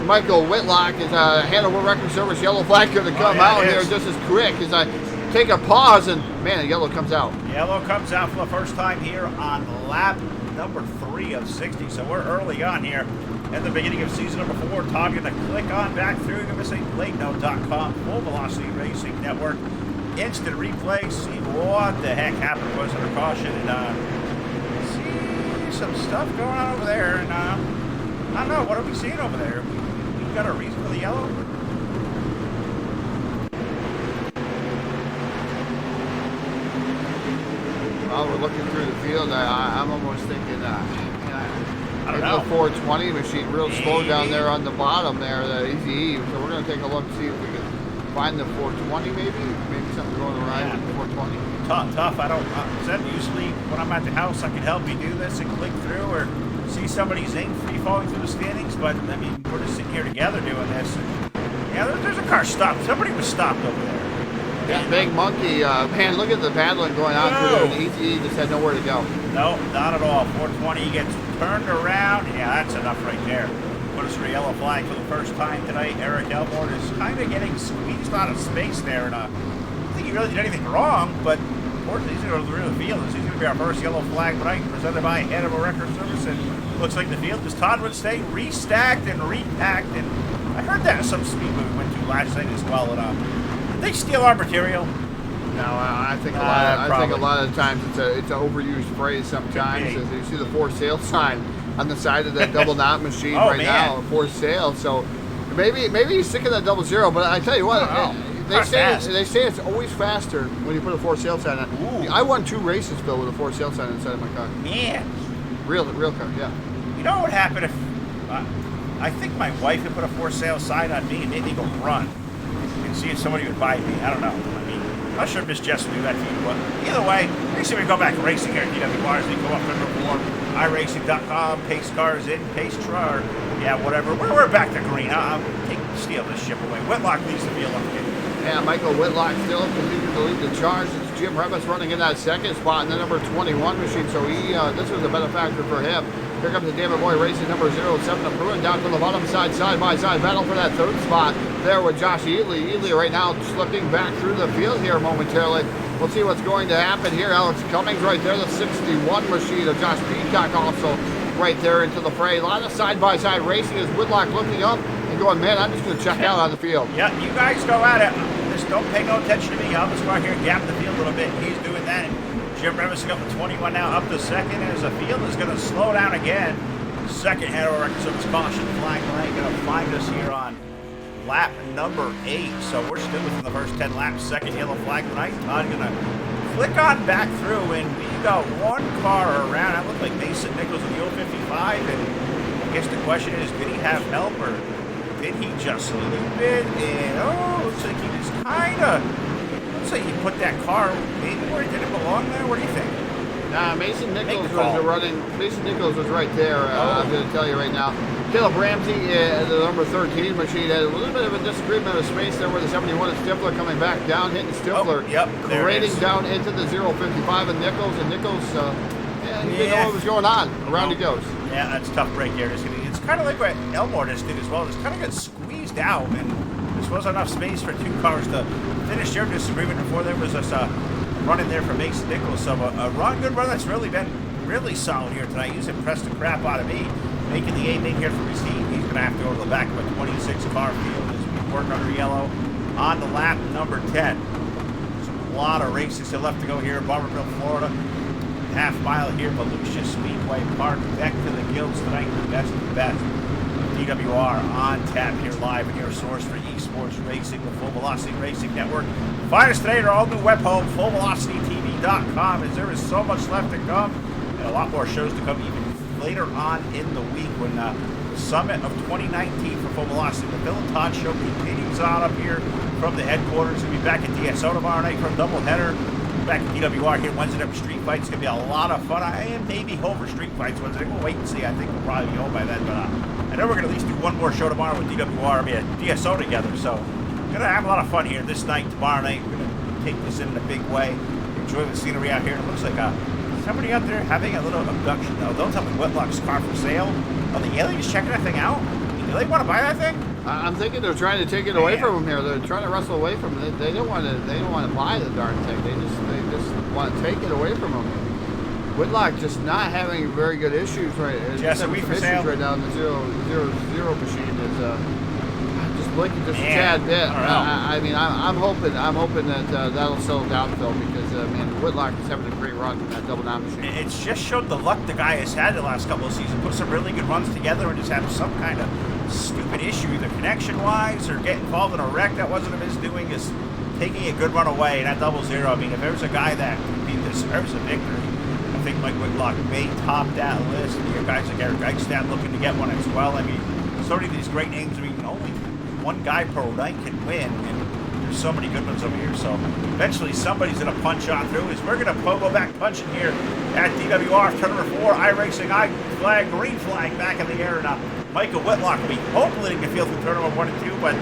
Michael Whitlock is a Hanover Record Service yellow flag going to come out here just as quick as I take a pause, and man, the yellow comes out. Yellow comes out for the first time here on lap number 3 of 60. So we're early on here at the beginning of season number 4. Todd going to click on back through. Give us a BlakeNote.com full velocity racing network. Instant replay, see what the heck happened, was under caution, and see some stuff going on over there, and I don't know, what are we seeing over there? We got a reason for the yellow? Well, we're looking through the field. I'm almost thinking, I don't know. The 420 machine real slow down there on the bottom there, the Easy Eve. So we're going to take a look, see if we can find the 420 maybe something going right with the 420. Tough. I don't. Usually when I'm at the house, I can help you do this and click through or see somebody's name free falling through the standings. But I mean, we're just sitting here together doing this. And, yeah, there's a car stopped. Somebody was stopped over there. That big monkey, man, look at the paddling going on through there. The ETE just had nowhere to go. No, not at all. 420 gets turned around. Yeah, that's enough right there. Put us for a yellow flag for the first time tonight. Eric Elmore is kind of getting squeezed out of space there. And I don't think he really did anything wrong, but unfortunately he's going to go through the field. He's going to be our first yellow flag tonight, presented by Hanover Record Service. And looks like the field, as Todd would say, restacked and repacked. And I heard that some Speedway we went to last night as well. And did they steal our material? No, I think a lot of times it's an overused phrase sometimes. As you see the for sale sign on the side of that double knot machine now, for sale. So maybe he's sick of that 00. But I tell you what, they say it's always faster when you put a for sale sign on. Ooh. I won 2 races, Bill, with a for sale sign inside of my car. Man, real car, yeah. You know what would happen if I think my wife would put a for sale sign on me and made me go run and see if somebody would buy me. I don't know. I'm not sure if Miss Jess will do that to you, but either way, make sure we go back racing here at DWR as we go up to number 4. iRacing.com, pace cars in, pace truck, yeah, whatever. We're back to green. I'll steal this ship away. Whitlock leads the field up again. Yeah, Michael Whitlock still continues to lead the charge. It's Jim Revis running in that second spot in the number 21 machine, so this was a benefactor for him. Here comes the David Boy Racing number 07 of Bruin down to the bottom side by side battle for that 3rd spot there with Josh Ely. Ely right now slipping back through the field here momentarily. We'll see what's going to happen here. Alex Cummings right there, the 61 machine of Josh Peacock also right there into the fray. A lot of side-by-side racing as Whitlock looking up and going, man, I'm just going to check out on the field. Yeah, you guys go at it. Just don't pay no attention to me. I'll just go out here and gap the field a little bit. He's doing that. Jim Revis up to 21 now, up to second, as the field is going to slow down again. Second Hanover Record Service caution flag going to find us here on lap number 8. So we're still within the first 10 laps. Second yellow flag tonight. I'm going to click on back through, and we got one car around. That looked like Mason Nichols with the 055, and I guess the question is, did he have help, or did he just loop it? And looks like he was kind of. Looks like you put that car maybe where it didn't belong there. What do you think? Nah, Mason Nichols was running. Mason Nichols was right there. I'm going to tell you right now. Caleb Ramsey, the number 13 machine, had a little bit of a disagreement of space there with the 71 and Stifler coming back down, hitting Stifler, grading down into the 055 and Nichols. And Nichols, he didn't know what was going on. Around he goes. Yeah, that's a tough break there. It's kind of like what Elmore just did as well. Just kind of got squeezed out, and there wasn't enough space for 2 cars to finish their disagreement before there was a run in there for Mason Nichols. So a good run that's really been really solid here tonight. He's impressed the crap out of me. Making the A main here for his team. He's going to have to go to the back of a 26-car field as we work under yellow on the lap number 10. There's a lot of races still left to go here in Barberville, Florida. Half mile here, Volusia Speedway Park. Back to the guilds tonight. The best of the best. DWR on tap here live in your source for esports racing, the Full Velocity Racing Network. Find us today at our all-new web home, fullvelocitytv.com, as there is so much left to come and a lot more shows to come even later on in the week when the summit of 2019 for Full Velocity, the Bill and Todd Show, continues on up here from the headquarters. We'll be back at DSO tomorrow night for a doubleheader. Back at DWR here Wednesday night for Street Fights. It's going to be a lot of fun. I am maybe home for Street Fights Wednesday. We'll wait and see. I think we'll probably be home by then. But I know we're going to at least do one more show tomorrow with DWR. I mean, at DSO together. So we're going to have a lot of fun here this night, tomorrow night. We're going to take this in a big way. Enjoy the scenery out here. It looks like somebody out there having a little abduction. No, don't tell me Whitlock's car for sale. Are the aliens checking that thing out? Do they want to buy that thing? I'm thinking they're trying to take it away from him here. They're trying to wrestle away from him. They don't want to. They don't want to buy the darn thing. They just want to take it away from him. Whitlock just not having very good issues right. Yes, are we for sale? Right now. The 000 machine is just blinking just a tad bit. I mean, I'm hoping that that'll settle down, Phil, because man, Whitlock is having a great run in that double down machine. It's just showed the luck the guy has had the last couple of seasons. Put some really good runs together and just have some kind of stupid issue, either connection-wise or get involved in a wreck that wasn't of his doing, is taking a good run away. And that 0-0, I mean, if there's a guy that deserves a victory, I think Mike Whitlock may top that list. And you have guys like Eric Eichstadt looking to get one as well. I mean, so many of these great names. I mean, only one guy per night can win, and there's so many good ones over here. So eventually somebody's going to punch on through. As we're going to go back punching here at DWR, turn number 4, iRacing, I flag, green flag back in the air. Now, Michael Whitlock will be hopefully to field through turn number 1 and 2, but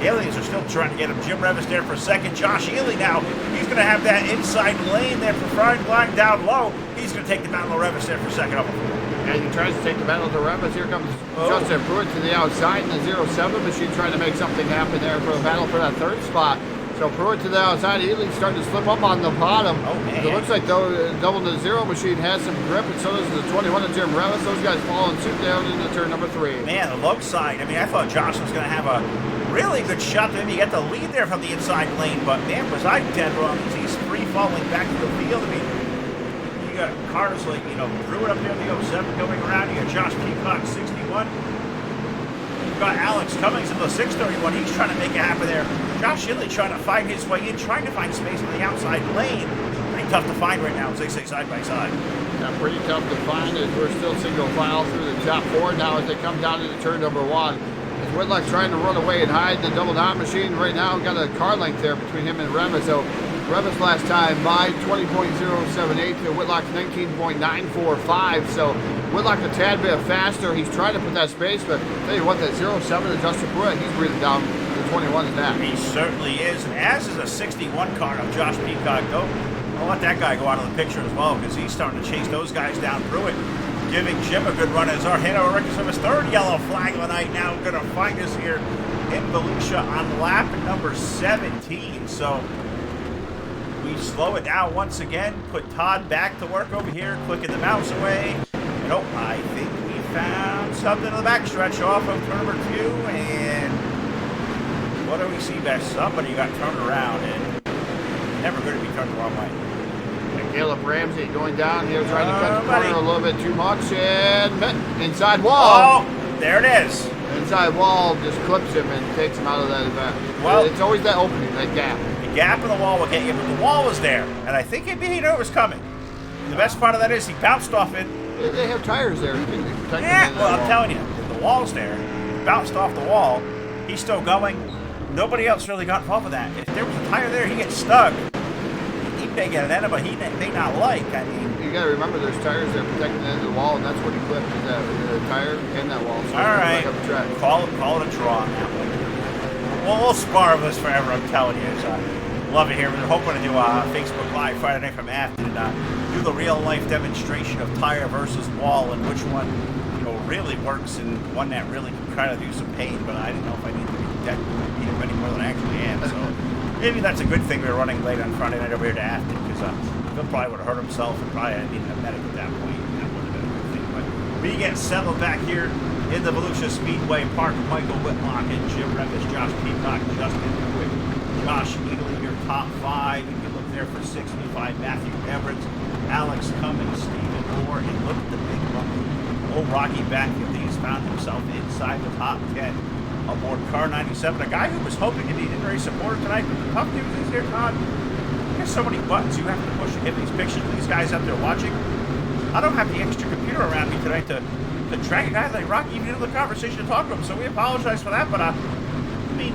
aliens are still trying to get him. Jim Revis there for a second. Josh Ely now, he's going to have that inside lane there for Frying Blind down low. He's going to take the battle of Revis there for second up. And he tries to take the battle to Revis. Here comes Justin Pruitt to the outside in the 07 machine, trying to make something happen there for a battle for that third spot. So Pruitt to the outside. Ely's starting to slip up on the bottom. Oh, man. It looks like double the 0 machine has some grip, and so does the 21 of Jim Revis. Those guys following suit down into turn number 3. Man, the low side. I mean, I thought Josh was going to have a really good shot to maybe get the lead there from the inside lane, but man, was I dead wrong. He's free falling back to the field. I mean, you got cars like, Pruitt up there in the 07 going around. You got Josh Peacock, 61. You've got Alex Cummings in the 631. He's trying to make it happen there. Josh Ely trying to find his way in, trying to find space in the outside lane. Pretty tough to find right now as they say side by side. Yeah, pretty tough to find as we're still single file through the top 4 now as they come down into turn number 1. As Whitlock trying to run away and hide in the double down machine right now. Got a car length there between him and Revis. So Revis last time by 20.078 to Whitlock 19.945. So Whitlock a tad bit faster. He's trying to put that space, but tell you what, that 07 to Justin Pruitt, he's breathing down the 21 in that. He certainly is, and as is a 61 car of Josh Peacock. I'll let that guy go out of the picture as well, because he's starting to chase those guys down. Pruitt giving Jim a good run as our Hanover record service third yellow flag of the night. Now going to find us here in Volusia on lap number 17. So we slow it down once again, put Todd back to work over here, clicking the mouse away. And I think we found something in the backstretch off of turn number 2. And what do we see, Beth? Somebody got turned around, and never going to be turned the wrong way. Caleb Ramsey going down here, trying to cut the corner a little bit too much, and inside wall. Oh, there it is. Inside wall just clips him and takes him out of that event. Well, it's always that opening, that gap. The gap in the wall will get you, but the wall was there, and I think he knew it was coming. And the best part of that is he bounced off it. They have tires there. Yeah, well, I'm telling you, the wall's there. He bounced off the wall. He's still going. Nobody else really got involved with that. If there was a tire there, he gets stuck. He may get an end, but he may not like. I mean, you got to remember there's tires there protecting the end of the wall, and that's what he clipped, is the tire and that wall. So all right, call it a draw on that one. Well, we'll spar this forever, I'm telling you. Love it here. We're hoping to do a Facebook Live Friday night from Afton and do the real-life demonstration of tire versus wall and which one really works and one that really can kind of do some pain, but I didn't know if I need to be that any more than I actually am. So maybe that's a good thing we were running late on Friday night over here to Afton, because Phil probably would have hurt himself and probably needed a medic at that point. That would have been a good thing. But we get settled back here in the Volusia Speedway Park. Michael Whitlock and Jim Revis, Josh Peacock, Justin Hewitt, Josh Ely, your top 5. You can look there for 65. Matthew Everett, Alex Cummins, Stephen Moore, and look at the big monkey. Old Rocky Backfield. He's found himself inside the top 10 aboard car 97. A guy who was hoping to be an in-race supporter tonight, but the tough news is here, Todd. There's so many buttons you have to push to get these pictures of these guys up there watching. I don't have the extra computer around me tonight to track a guy like Rocky even into the conversation to talk to him, so we apologize for that, but I mean,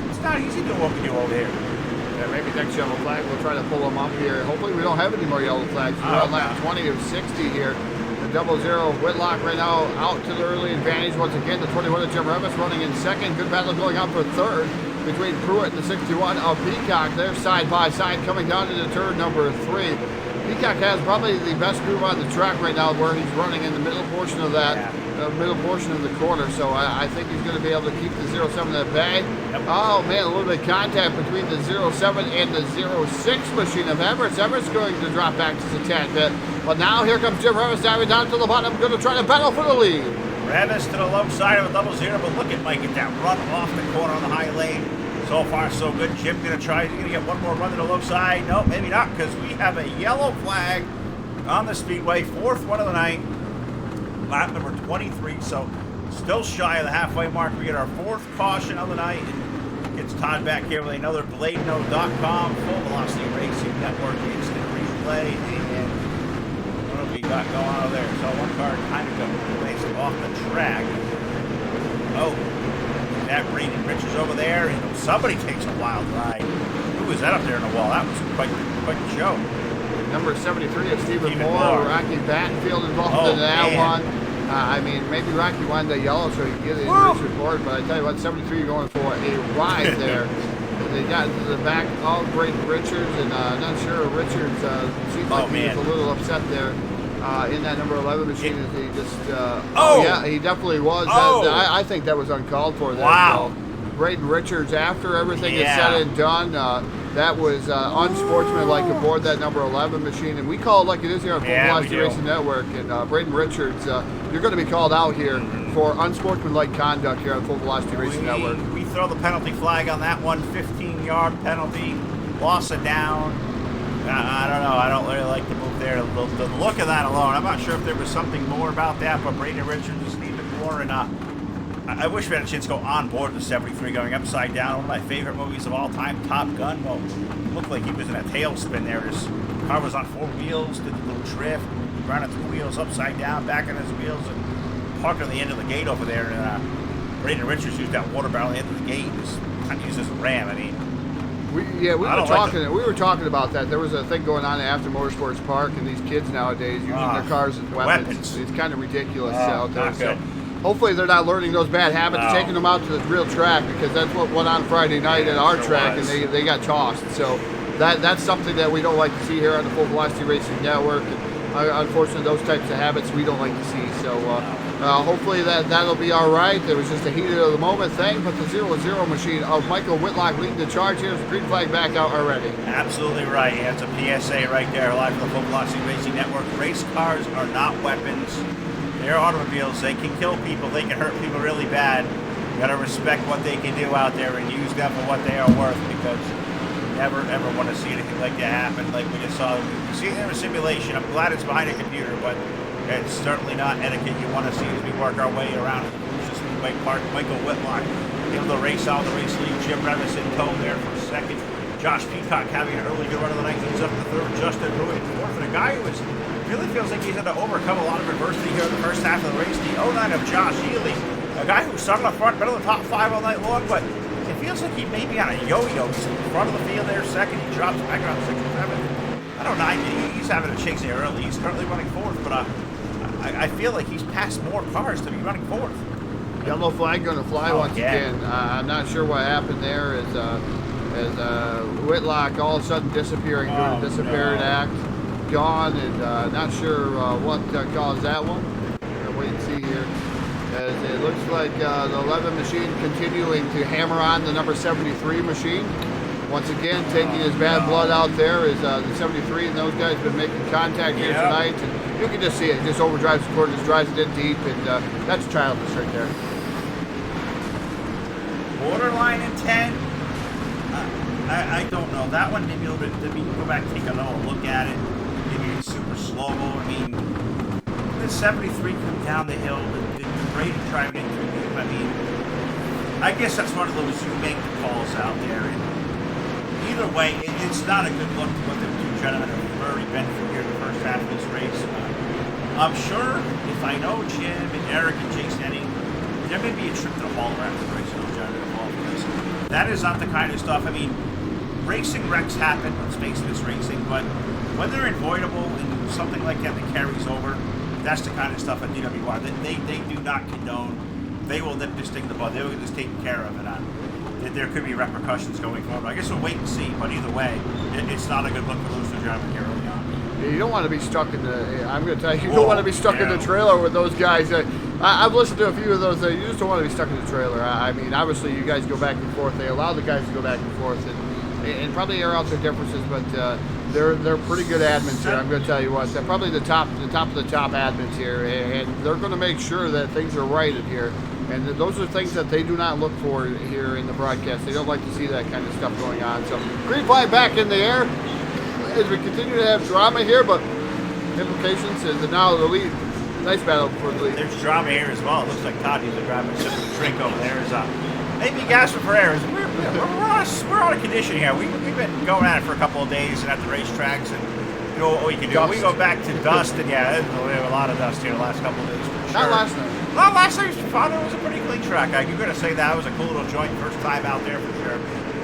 it's not easy doing what we do over here. Yeah, maybe next yellow flag, we'll try to pull them up here. Hopefully we don't have any more yellow flags. We're on lap 20 of 60 here. The 00 Whitlock right now out to the early advantage. Once again, the 21 of Jim Revis running in second. Good battle going on for third between Pruitt and the 61 of Peacock. They're side by side coming down to the turn number 3. Peacock has probably the best groove on the track right now, where he's running in the middle portion of that, middle portion of the corner. So I think he's going to be able to keep the 07 at bay. Yep. Oh man, a little bit of contact between the 07 and the 06 machine of Everett. Everett's going to drop back just a tad bit. But now here comes Jim Revis diving down to the bottom, going to try to battle for the lead. Revis to the low side of a 00, but look at Mike at that run off the corner on the high lane. So far, so good. Jim going to try. He's going to get one more run to the low side. No, maybe not, because we have a yellow flag on the Speedway. 4th one of the night. Lap number 23, so still shy of the halfway mark. We get our 4th caution of the night. And gets Todd back here with another BladeNo.com Full Velocity Racing Network instant replay. And what have we got going on over there? So one car kind of goes off the track. Oh. That Braden Richards over there, and somebody takes a wild ride. Who was that up there in the wall? That was quite the show. Number 73 of Stephen Moore, Rocky Battenfield involved in that one. I mean, maybe Rocky wanted that yellow so he could get the race report, but I tell you what, 73 going for a ride there. They got into the back of Braden Richards, and I'm not sure Richards seemed like he was a little upset there. In that number 11 machine, he just, yeah, he definitely was. I think that was uncalled for there. Wow. So, Braden Richards, after everything is said and done, that was unsportsmanlike aboard that number 11 machine. And we call it like it is here on Full Velocity Racing Network. And Braden Richards, you're going to be called out here for unsportsmanlike conduct here on Full Velocity Racing Network. We throw the penalty flag on that one, 15-yard penalty, loss of down. I don't know. I don't really like the move there. The look of that alone, I'm not sure if there was something more about that, but Braden Richards and Stephen Moore, and I wish we had a chance to go on board the 73 going upside down. One of my favorite movies of all time, Top Gun. Well, it looked like he was in a tailspin there. His car was on 4 wheels, did a little drift, ran its 2 wheels upside down, back on his wheels, and parked on the end of the gate over there. And Braden Richards used that water barrel at the end of the gate. He was trying to use this ram. I mean, we were talking about that. There was a thing going on after Motorsports Park, and these kids nowadays using their cars as weapons. It's kind of ridiculous out there. So hopefully they're not learning those bad habits, taking them out to the real track, because that's what went on Friday night at our track, and they got tossed. So that's something that we don't like to see here on the Full Velocity Racing Network. And unfortunately, those types of habits we don't like to see. So hopefully that'll be all right. It was just a heated of the moment thing, but the 00 machine of Michael Whitlock leading the charge here. There's a green flag back out already. Absolutely right. Yeah, it's a PSA right there, live from the Full Velocity Racing Network. Race cars are not weapons. They're automobiles. They can kill people. They can hurt people really bad. You got to respect what they can do out there and use them for what they are worth, because you never ever want to see anything like that happen. Like we just saw, you see it in a simulation. I'm glad it's behind a computer, but it's certainly not etiquette you want to see as we work our way around the Volusia Speedway Park. Michael Whitlock able to race out the race lead. Jim Revis in tow there for second. Josh Peacock having an early good run of the night. He's up to third. Justin Pruitt fourth. And a guy who really feels like he's had to overcome a lot of adversity here in the first half of the race. The 09 of Josh Ely, a guy who started up front, been in the top 5 all night long, but it feels like he may be on a yo-yo. He's in the front of the field there, second. He drops back around 6th or 7th. I don't know. He's having a chase there early. He's currently running 4th, but I feel like he's passed more cars to be running 4th. Yellow flag going to fly once again. I'm not sure what happened there as Whitlock all of a sudden disappearing during the disappearing act. Gone, and not sure what caused that one. We're going to wait and see here. As it looks like the 11 machine continuing to hammer on the number 73 machine. Once again, taking his bad blood out there is the 73, and those guys have been making contact here tonight. And you can just see it. It just overdrives the corner, just drives it in deep, and that's childish right there. Borderline intent. I don't know. That one, maybe a little bit, maybe go back and take another look at it. Maybe it's super slow-mo. I mean, the 73 come down the hill, the rate of driving into it. I mean, I guess that's one of those you make the calls out there. And either way, it's not a good look to what the two gentlemen have already been through here in the first half of this race. I'm sure if I know Jim and Eric and Jason Eddie, there may be a trip to the hauler after the race, those gentlemen involved in this. That is not the kind of stuff. I mean, racing wrecks happen, let's face it, it's racing, but when they're avoidable and something like that carries over, that's the kind of stuff at DWR that they do not condone. They will nip this thing in the bud. They will get this taken care of, and there could be repercussions going forward. I guess we'll wait and see, but either way, it's not a good look for those two gentlemen here early on. You don't want to be stuck in the, I'm going to tell you, you don't want to be stuck in the trailer with those guys. I've listened to a few of those. You just don't want to be stuck in the trailer. I mean, obviously, you guys go back and forth. They allow the guys to go back and forth and probably air out their differences, but they're pretty good admins here. I'm going to tell you what. They're probably the top of the top admins here, and they're going to make sure that things are right in here. And those are things that they do not look for here in the broadcast. They don't like to see that kind of stuff going on. So green flag back in the air as we continue to have drama here, but implications is now the lead. Nice battle for the lead. There's drama here as well. It looks like Todd needs to grab a sip of the drink over there. Maybe gasping for air. We're on a condition here. We've been going at it for a couple of days and at the racetracks, and you know what we can do. Dust. We go back to dust, and yeah, we have a lot of dust here the last couple of days for sure. Not last night. Well, last night's father was a pretty clean track. You're going to say that was a cool little joint, first time out there for sure.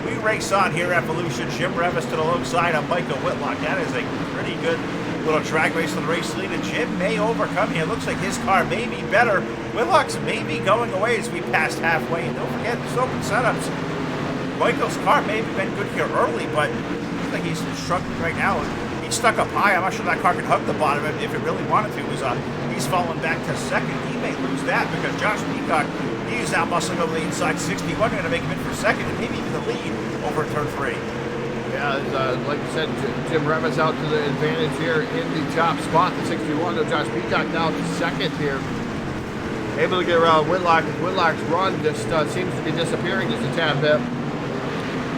We race on here at Volusia. Jim Revis to the low side of Michael Whitlock. That is a pretty good little track race for the race lead, and Jim may overcome here. Looks like his car may be better. Whitlock's maybe going away as we passed halfway. And don't forget, there's open setups. Michael's car may have been good here early, but looks like he's struggling right now. He's stuck up high. I'm not sure that car can hug the bottom if it really wanted to. He's falling back to second. He may lose that because Josh Peacock, he's now muscling over the inside 61. Going to make him in for second and maybe even the lead over turn 3. Yeah, like you said, Jim Revis out to the advantage here in the top spot, the 61. Josh Peacock now to second here. Able to get around Whitlock. Whitlock's run just seems to be disappearing just a tad bit.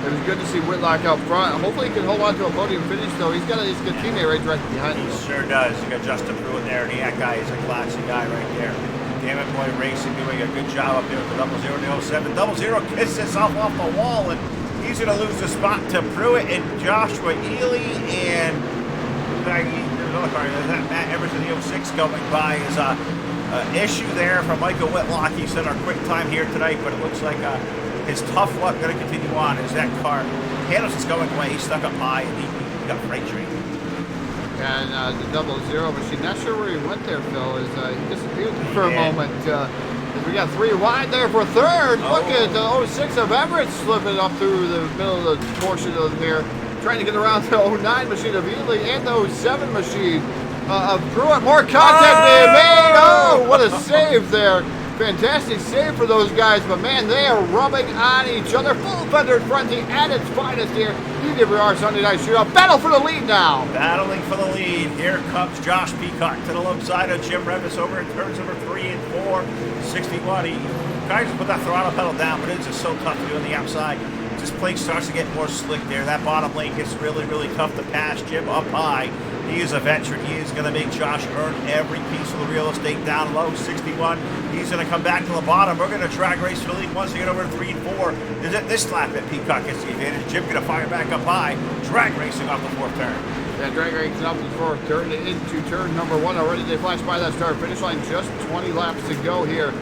It was good to see Whitlock out front. Hopefully he can hold on to a podium finish, though. He's got a good teammate right behind him. He sure does. You got Justin Pruitt there, and that guy is a classy guy right there. Damn it, boy, racing doing a good job up there with the 00 and the 07. 00 gets himself off the wall, and he's going to lose the spot to Pruitt and Joshua Ely, and there's another car. There's that Matt Emerson, the 06 going by. Is an issue there from Michael Whitlock. He said our quick time here tonight, but it looks like his tough luck going to continue on as that car handles is going away. He's stuck up high, and he got freight train. And the 00 machine, not sure where he went there, Phil, is he disappeared for a moment. We got 3 wide there for third. Look at the 06 of Everett slipping up through the middle of the portion of there, trying to get around the 09 machine of Ely and the 07 machine of Pruitt. More contact being made. Oh, what a save there. Fantastic save for those guys, but man, they are rubbing on each other. Full fendered fronting at its finest here. DWR Sunday Night Shootout. Battle for the lead now. Battling for the lead. Here comes Josh Peacock to the low side of Jim Revis over in turns number 3 and 4. 61. He tries to put that throttle pedal down, but it's just so tough to do on the outside. This plate starts to get more slick there. That bottom lane gets really, really tough to pass. Jim up high. He is a veteran. He is going to make Josh earn every piece of the real estate down low. 61. He's going to come back to the bottom. We're going to drag race for the lead once they get over to 3 and 4. Is it this lap that Peacock gets the advantage? Jim going to fire back up high. Drag racing off the 4th turn. Yeah, drag racing off the 4th turn into turn number 1 already. They flash by that start finish line. Just 20 laps to go here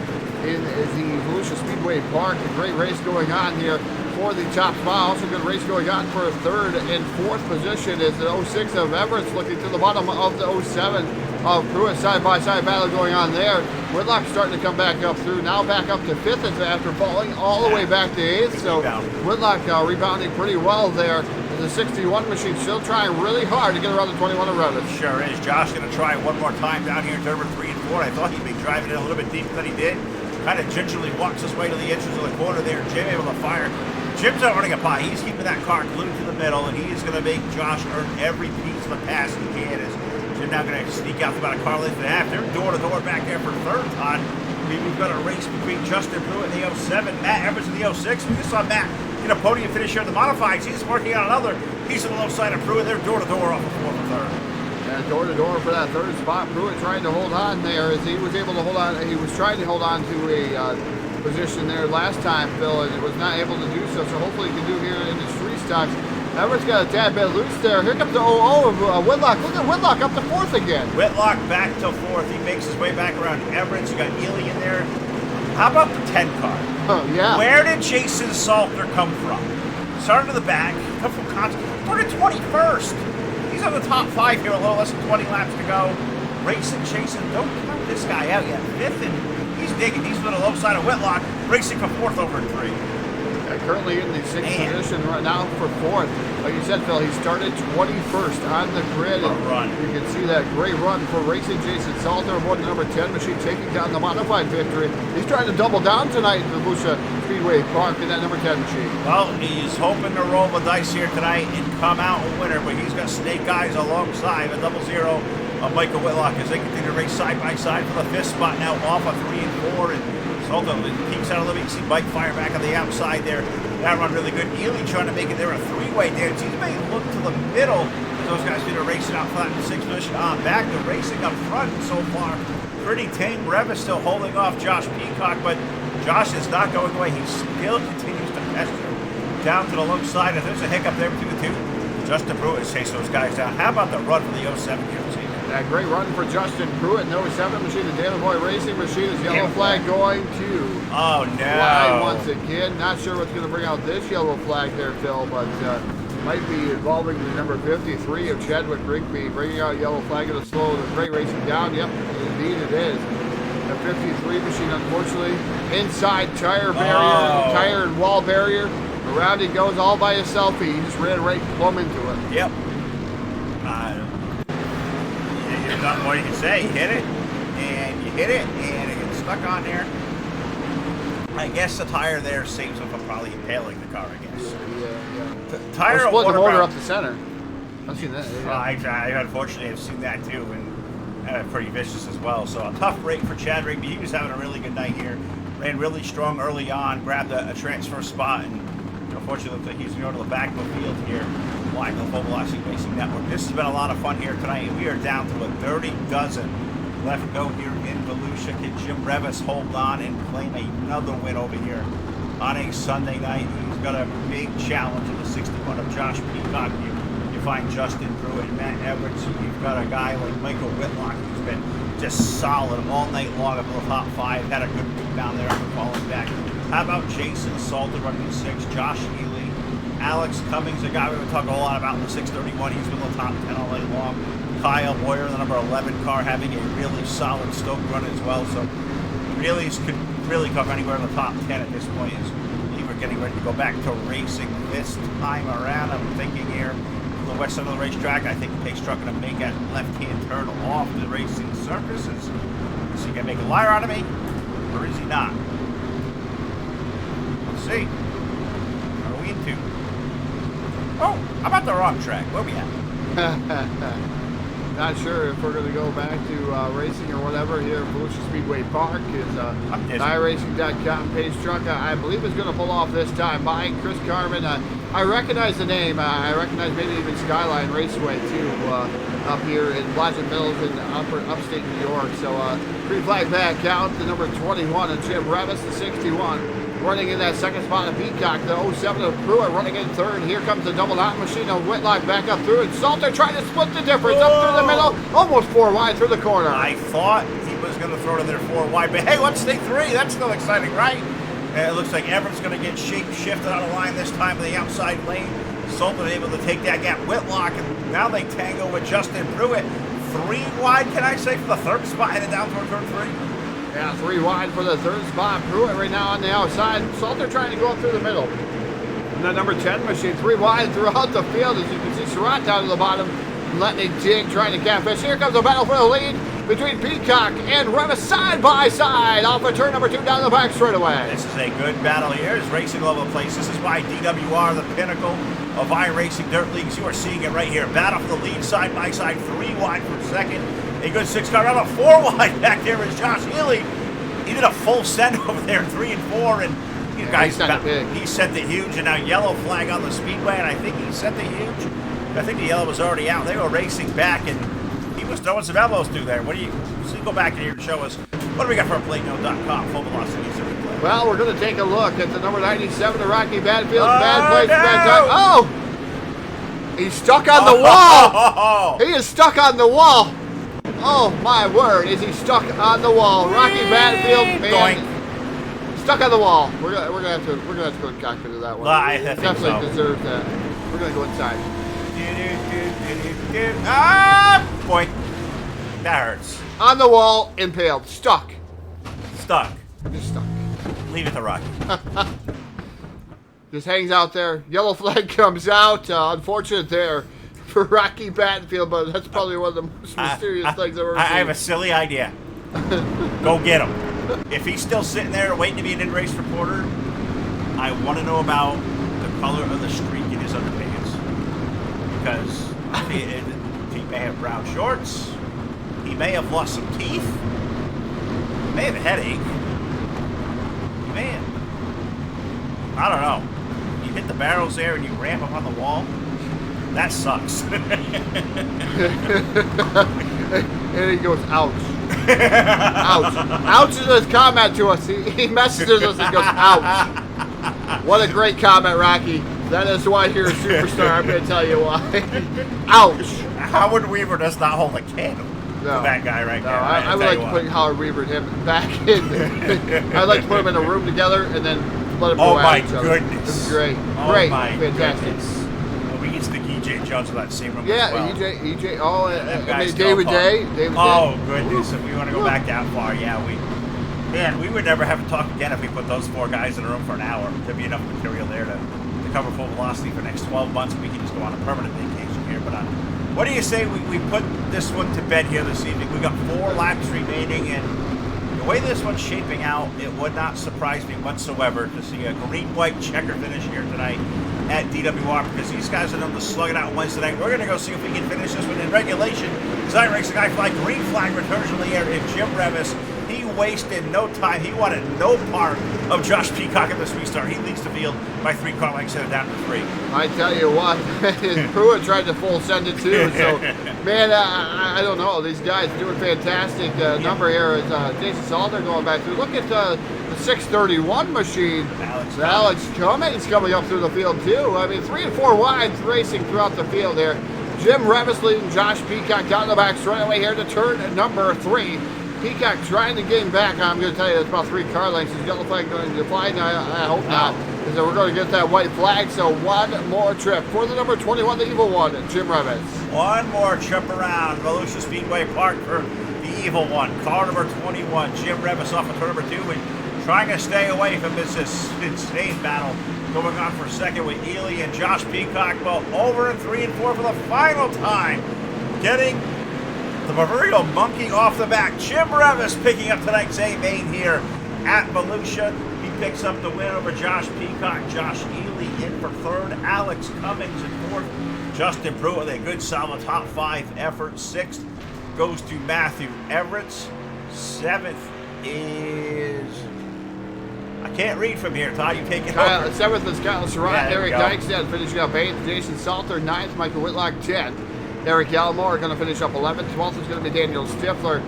in the Volusia Speedway Park. A great race going on here for the top spot. Also good race going on for 3rd and 4th position is the 06 of Everett looking to the bottom of the 07 of Pruitt. Side-by-side battle going on there. Whitlock starting to come back up through. Now back up to 5th after falling all the way back to 8th. So Whitlock rebounding pretty well there. The 61 machine still trying really hard to get around the 21 of Revis. Sure is. Josh going to try one more time down here in turn number 3 and 4. I thought he'd be driving it a little bit deeper than he did. Kind of gingerly walks his way to the entrance of the corner there. Jim able to fire Jim's not running a pot. He's keeping that car glued to the middle, and he is going to make Josh earn every piece of the pass he can. As Jim now going to sneak out about a car length and a half. They're door-to-door back there for third time. We've got a race between Justin Pruitt in the 07, Matt Evans in the 06. We just saw Matt get a podium finish here in the modifieds. He's working on another piece of the low side of Pruitt. They're door-to-door off the fourth and third. Yeah, door-to-door for that third spot. Pruitt trying to hold on there as he was able to hold on. He was trying to hold on to a position there last time, Phil, and it was not able to do so. So hopefully he can do here in his three stocks. Everett's got a tad bit loose there. Here comes the 0-0 of Whitlock. Look at Whitlock up to fourth again. Whitlock back to fourth. He makes his way back around Everett. You got Ely in there. How about the 10 car? Oh, yeah. Where did Jason Salter come from? Started to the back. Come from started 21st. He's on the top 5 here, a little less than 20 laps to go. Racing, chasing. Don't count this guy out yet. Fifth, and he's digging. He's on the low side of Whitlock. Racing for fourth over 3. Currently in the sixth position right now for fourth. Like you said, Phil, he started 21st on the grid. Run. You can see that great run for Racing Jason Salter aboard the number 10 machine, taking down the modified victory. He's trying to double down tonight in the Volusia Speedway Park in that number 10 machine. Well, he's hoping to roll the dice here tonight and come out a winner, but he's got snake eyes alongside a 0-0 of Michael Whitlock as they continue to race side by side for the 5th spot now off of 3 and 4. And Salter peeks out a little bit. You see Mike fire back on the outside there. That run really good. Ely trying to make it there a 3-way dance. He's made it look to the middle. Those guys need to race it out flat in the 6th position. Back to racing up front so far. Pretty tame. Rev is still holding off Josh Peacock, but Josh is not going away. He still continues to pester down to the low side. If there's a hiccup there between the two, Justin Pruitt has chased those guys down. How about the run for the 07 here this evening? That great run for Justin Pruitt in the 07 machine. The DWR Racing machine is yellow flag going to fly once again. Not sure what's going to bring out this yellow flag there, Phil, but might be involving the number 53 of Chadwick Rigby, bringing out yellow flag to slow the freight racing down. Yep, indeed it is. The 53 machine, unfortunately, inside tire barrier, tire and wall barrier. Around he goes all by himself. He just ran right plumb into it. Yep. There's nothing more you can say. You hit it, and it gets stuck on there. I guess the tire there saves him from probably impaling the car, I guess. Yeah. Tire split the motor up the center. I've seen that. Yeah. I unfortunately have seen that too, and pretty vicious as well. So a tough break for Chad Rigby. He was having a really good night here. Ran really strong early on, grabbed a transfer spot, and unfortunately looks like he's going to the back of the field here. Live on the Full Velocity Racing Network. This has been a lot of fun here tonight, and we are down to a 30 dozen left to go here in Volusia. Can Jim Revis hold on and claim another win over here on a Sunday night? He's got a big challenge in the 61 of Josh Peacock. You find Justin Pruitt and Matt Edwards. You've got a guy like Michael Whitlock who's been just solid all night long up in the top 5. Had a good rebound there after falling back. How about Jason Salter running 6, Josh Ely, Alex Cummings, a guy we've been talking a lot about in the 631. He's been in the top 10 all night long. Kyle Boyer, the number 11 car, having a really solid Stoke run as well. So really could really cover anywhere in the top 10 at this point. As we're getting ready to go back to racing this time around. I'm thinking here, the west side of the racetrack, I think the pace truck going to make a left-hand turn off the racing surfaces. Is he going to make a liar out of me, or is he not? Let's see. What are we into? Oh, how about the wrong track? Where we at? Not sure if we're going to go back to racing or whatever here at Volusia Speedway Park. TireRacing.com pace truck, I believe, is going to pull off this time by Chris Carmen. I recognize the name. I recognize maybe even Skyline Raceway, too, up here in Blodgett Mills in upstate New York. So, green flag back out, the number 21 of Jim Revis, the 61. Running in that second spot of Peacock, the 07 of Pruitt running in third. Here comes the double hot machine of Whitlock back up through, and Salter trying to split the difference up through the middle, almost 4 wide through the corner. I thought he was going to throw it in there 4 wide, but hey, let's take 3. That's still exciting, right? And it looks like Everett's going to get shape-shifted out of line this time in the outside lane. Salter able to take that gap. Whitlock, and now they tango with Justin Pruitt. 3 wide, can I say, for the third spot, headed down toward turn 3. Yeah, 3 wide for the third spot. Pruitt right now on the outside. Salter trying to go up through the middle. And the number 10 machine, 3 wide throughout the field. As you can see, Shootout down to the bottom, letting it dig, trying to catfish. Here comes the battle for the lead. between Peacock and Revis side by side off of turn number 2 down the back straightaway. This is a good battle here. It's racing all over the place. This is why DWR, the pinnacle of iRacing dirt leagues. You are seeing it right here. Battle for the lead side by side, 3 wide for second. A good 6-car round, 4 wide back there is Josh Healy. He did a full send over there, 3 and 4, and you guys, he sent the huge, and now yellow flag on the Speedway, and I think he sent the huge. I think the yellow was already out. They were racing back, and he was throwing some elbows through there. What do you? So go back in here and show us what do we got for PlayNo.com full velocity replay. Well, we're going to take a look at the number 97, the Rocky Badfield. Bad place, bad time. Oh, he's stuck on the wall. He is stuck on the wall. Oh my word, is he stuck on the wall? Rocky Badfield, man, stuck on the wall. We're gonna have to go to the cockpit of that one. I think definitely deserves that. We're gonna go inside. Ah, boy, that hurts. On the wall, impaled, stuck. Just stuck. Leave it to Rocky. Just hangs out there. Yellow flag comes out. Unfortunate there for Rocky Badfield, but that's probably one of the most mysterious things I've ever seen. I have a silly idea. Go get him. If he's still sitting there waiting to be an in-race reporter, I want to know about the color of the streak in his underpants. Because he may have brown shorts. He may have lost some teeth. He may have a headache. Man, I don't know. You hit the barrels there and you ramp up on the wall. That sucks. And he goes, ouch. Ouch. Ouch is his comment to us. He messages us and goes, ouch. What a great comment, Rocky. That is why you're a superstar. I'm going to tell you why. Ouch. Howard Weaver does not hold a candle to that guy right now. I would like to put Howard Weaver and him back in. I'd like to put them in a room together and then let them go at each other. Goodness. This is great. Oh great. My fantastic. Goodness. We can stick EJ Jones in that same room as well. EJ. Oh, I mean, David Day. Oh, goodness. If we want to go back that far, yeah, we would never have to talk again if we put those 4 guys in a room for an hour. There'd be enough material there to cover full velocity for the next 12 months. We can just go on a permanent vacation here. But what do you say we put this one to bed here this evening? We got 4 laps remaining, and the way this one's shaping out, it would not surprise me whatsoever to see a green-white checker finish here tonight at DWR, because these guys are known to slug it out Wednesday night. We're going to go see if we can finish this one in regulation. As I race the guy fly, green flag returns from the air, and Jim Revis, he wasted no time. He wanted no part of Josh Peacock at this restart. He leads the field by 3 car lengths and down to 3. I tell you what, Pruitt tried to full send it too. So, man, I don't know. These guys are doing fantastic. Number here is Jason Salter going back through. Look at the 631 machine. Alex Cummings coming up through the field too. I mean, 3 and 4 wide racing throughout the field there. Jim Revis leading Josh Peacock down the back straightaway here to turn number 3. Peacock trying to gain back. I'm going to tell you, it's about 3 car lengths. Is yellow flag going to fly? No, I hope not. Because we're going to get that white flag. So one more trip for the number 21, the evil one, Jim Revis. One more trip around Volusia Speedway Park for the evil one. Car number 21, Jim Revis off of turn number 2, and trying to stay away from this insane battle going on for second with Ely and Josh Peacock, but over in 3 and 4 for the final time. Getting the proverbial monkey off the back. Jim Revis picking up tonight's A main here at Volusia. He picks up the win over Josh Peacock. Josh Ely in for 3rd. Alex Cummings in 4th. Justin Pruitt with a good solid top 5 effort. 6th goes to Matthew Everett. 7th is... I can't read from here. Todd, you take it over. 7th is Kyle Surratt. Eric Dykstead finishing up 8th. Jason Salter 9th. Michael Whitlock 10th. Eric Gallimore going to finish up 11th. 12th is going to be Daniel Stifler.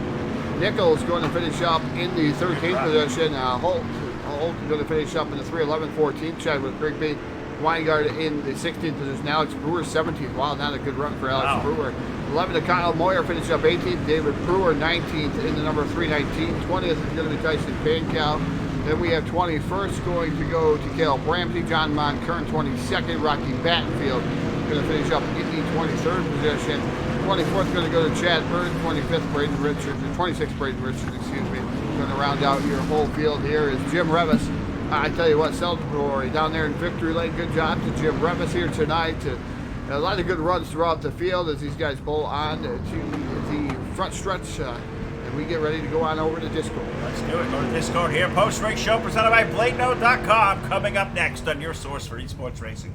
Nichols going to finish up in the 13th position. Holt is going to finish up in the 311th, 14th. Chadwick Rigby. Weingart in the 16th position. Alex Brewer 17th. Wow, not a good run for Alex Brewer. 11th to Kyle Moyer, finished up 18th. David Brewer 19th in the number 319. 20th is going to be Tyson Pankow. Then we have 21st going to go to Caleb Ramsey. John Monkern 22nd. Rocky Battenfield going to finish up in the 23rd position. 24th going to go to Chad Bird. 25th Braden Richards. 26th Braden Richards, excuse me. Going to round out your whole field here is Jim Revis. I tell you what, celebratory down there in Victory Lane. Good job to Jim Revis here tonight. A lot of good runs throughout the field as these guys pull on to the front stretch we get ready to go on over to Discord. Let's do it. Go to Discord here. Post-race show presented by BladeNote.com. Coming up next on your source for esports racing.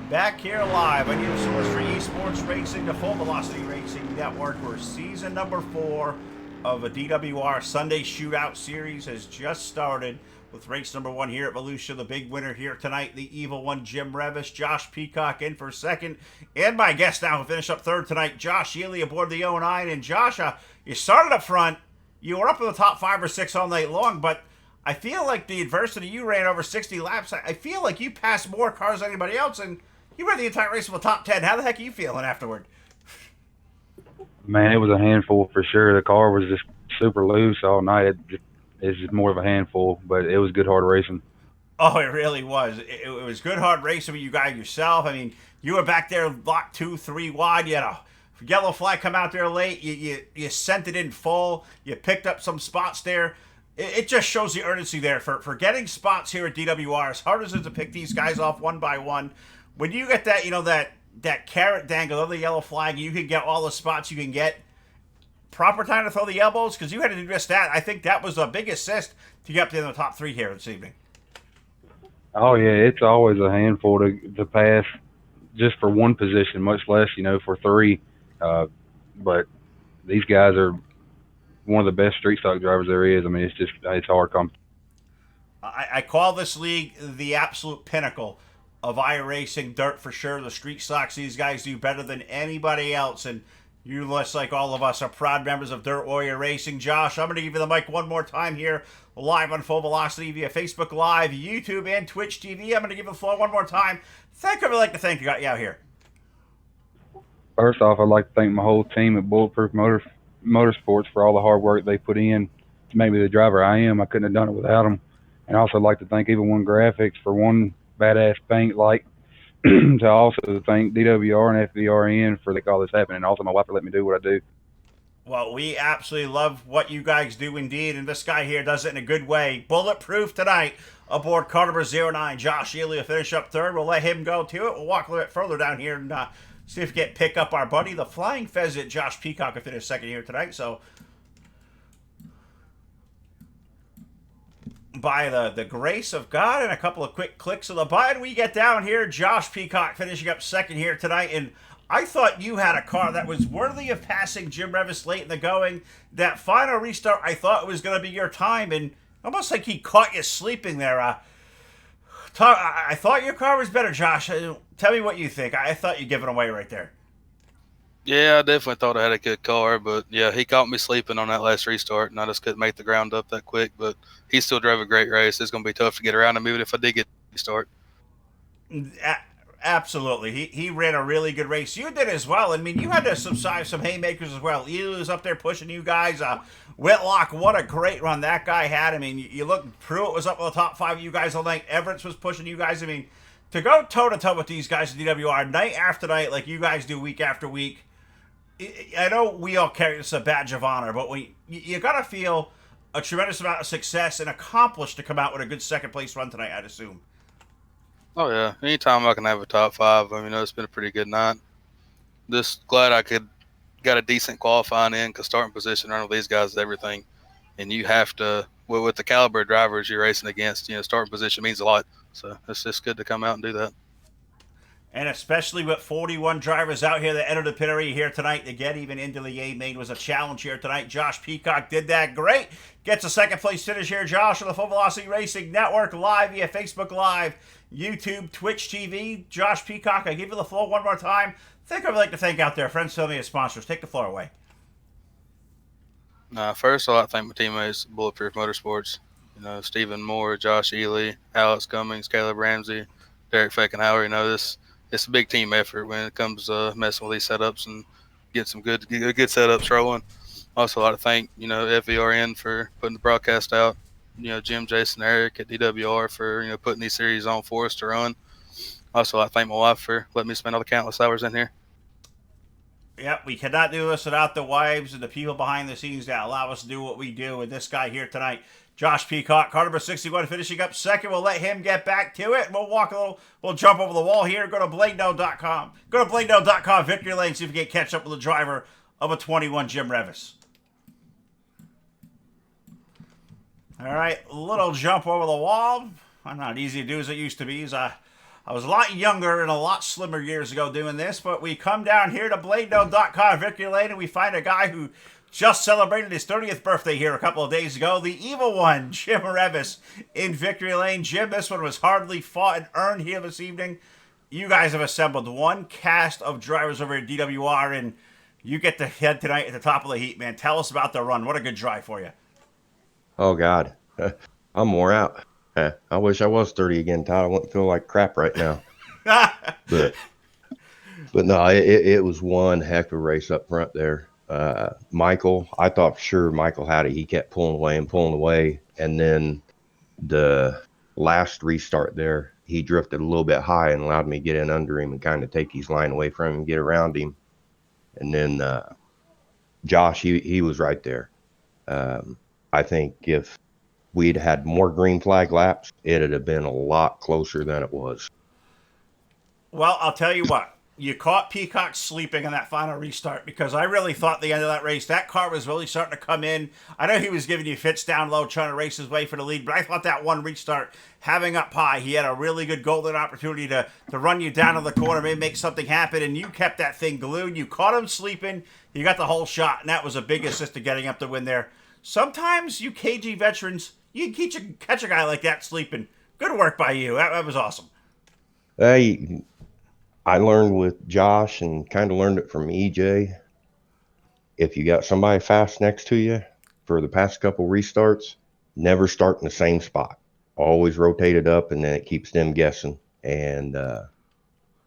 Back here live on your source for esports racing, the Full Velocity Racing Network, where season number 4 of a DWR Sunday Shootout series has just started with race number 1 here at Volusia. The big winner here tonight, the evil one, Jim Revis. Josh Peacock in for second. And my guest now who finished up third tonight, Josh Ely aboard the 09. And Josh, you started up front. You were up in the top 5 or 6 all night long, but I feel like the adversity, you ran over 60 laps. I feel like you passed more cars than anybody else, and you ran the entire race with the top 10. How the heck are you feeling afterward? Man, it was a handful for sure. The car was just super loose all night. It's just more of a handful, but it was good, hard racing. Oh, it really was. It was good, hard racing with you guys yourself. I mean, you were back there locked 2, 3 wide. You had a yellow flag come out there late. You sent it in full. You picked up some spots there. It just shows the urgency there for getting spots here at DWR. As hard as it is to pick these guys off one by one, when you get that, that carrot dangle of the yellow flag, you can get all the spots you can get. Proper time to throw the elbows, because you had to do just that. I think that was a big assist to get up to the top 3 here this evening. Oh, yeah, it's always a handful to pass just for one position, much less, for 3. But these guys are one of the best street stock drivers there is. I mean, it's hard competition. I call this league the absolute pinnacle of iRacing, dirt for sure. The street stocks, these guys do better than anybody else, and you, just like all of us, are proud members of Dirt Warrior Racing. Josh, I'm going to give you the mic one more time here, live on Full Velocity via Facebook Live, YouTube, and Twitch TV. I'm going to give the floor one more time. Thank whoever I'd like to thank you got you out here. First off, I'd like to thank my whole team at Bulletproof Motorsports for all the hard work they put in to make me the driver I am. I couldn't have done it without them. And I also like to thank Even One Graphics for one badass paint like to also thank DWR and FVRN for all this happening, and also my wife for letting me do what I do. Well, we absolutely love what you guys do indeed, and this guy here does it in a good way. Bulletproof tonight aboard car number 09. Josh Ely will finish up third. We'll let him go to it. We'll walk a little bit further down here and see if we can pick up our buddy, the Flying Pheasant, Josh Peacock, will finish second here tonight. So, by the grace of God and a couple of quick clicks of the button, we get down here. Josh Peacock finishing up second here tonight. And I thought you had a car that was worthy of passing Jim Revis late in the going. That final restart, I thought it was going to be your time. And almost like he caught you sleeping there. I thought your car was better, Josh. Tell me what you think. I thought you'd give it away right there. Yeah, I definitely thought I had a good car, but yeah, he caught me sleeping on that last restart, and I just couldn't make the ground up that quick. But he still drove a great race. It's going to be tough to get around him, even if I did get a start. Absolutely. He ran a really good race. You did as well. I mean, you had to subside some haymakers as well. Ely was up there pushing you guys. Whitlock, what a great run that guy had. I mean, you look, Pruitt was up in the top 5 of you guys all night. Everett was pushing you guys. I mean, to go toe-to-toe with these guys at DWR night after night like you guys do week after week, I know we all carry this as a badge of honor, but you got to feel a tremendous amount of success and accomplished to come out with a good second place run tonight, I'd assume. Oh yeah, anytime I can have a top 5, I mean, it's been a pretty good night. Just glad I got a decent qualifying in, because starting position running with these guys is everything, and you have to with the caliber of drivers you're racing against. Starting position means a lot, so it's just good to come out and do that. And especially with 41 drivers out here that entered the pit area here tonight to get even into the A main was a challenge here tonight. Josh Peacock did that great. Gets a second place finish here, Josh, on the Full Velocity Racing Network, live via Facebook Live, YouTube, Twitch TV. Josh Peacock, I give you the floor one more time. Think I'd like to thank out there, friends, family, and sponsors. Take the floor away. First, I'd like to thank my teammates, Bulletproof Motorsports. Stephen Moore, Josh Ely, Alex Cummings, Caleb Ramsey, Derek Fackenhauer. It's a big team effort when it comes to messing with these setups and get some good setups rolling. Also, I'd like to thank FVRN for putting the broadcast out. Jim, Jason, Eric at DWR for putting these series on for us to run. Also, I'd like to thank my wife for letting me spend all the countless hours in here. Yep, we cannot do this without the wives and the people behind the scenes that allow us to do what we do. And this guy here tonight, Josh Peacock, car number 61, finishing up second. We'll let him get back to it. We'll jump over the wall here. Go to BladeNo.com. Go to BladeNo.com, Victory Lane, see if we can catch up with the driver of a 21, Jim Revis. All right, a little jump over the wall. Not easy to do as it used to be. I was a lot younger and a lot slimmer years ago doing this, but we come down here to BladeNo.com, Victory Lane, and we find a guy who just celebrated his 30th birthday here a couple of days ago. The evil one, Jim Revis, in Victory Lane. Jim, this one was hardly fought and earned here this evening. You guys have assembled one cast of drivers over at DWR, and you get to head tonight at the top of the heat, man. Tell us about the run. What a good drive for you. Oh, God. I'm wore out. I wish I was 30 again, Todd. I wouldn't feel like crap right now. but no, it was one heck of a race up front there. Michael, I thought for sure Michael had it. He kept pulling away. And then the last restart there, he drifted a little bit high and allowed me to get in under him and kind of take his line away from him and get around him. And then Josh, he was right there. I think if we'd had more green flag laps, it'd have been a lot closer than it was. Well, I'll tell you what. You caught Peacock sleeping on that final restart, because I really thought the end of that race, that car was really starting to come in. I know he was giving you fits down low, trying to race his way for the lead, but I thought that one restart, having up high, he had a really good golden opportunity to run you down to the corner, maybe make something happen, and you kept that thing glued. You caught him sleeping. You got the whole shot, and that was a big assist to getting up the win there. Sometimes you KG veterans, you can catch a guy like that sleeping. Good work by you. That was awesome. Hey, I learned with Josh and kind of learned it from EJ. If you got somebody fast next to you for the past couple restarts, never start in the same spot. Always rotate it up, and then it keeps them guessing. And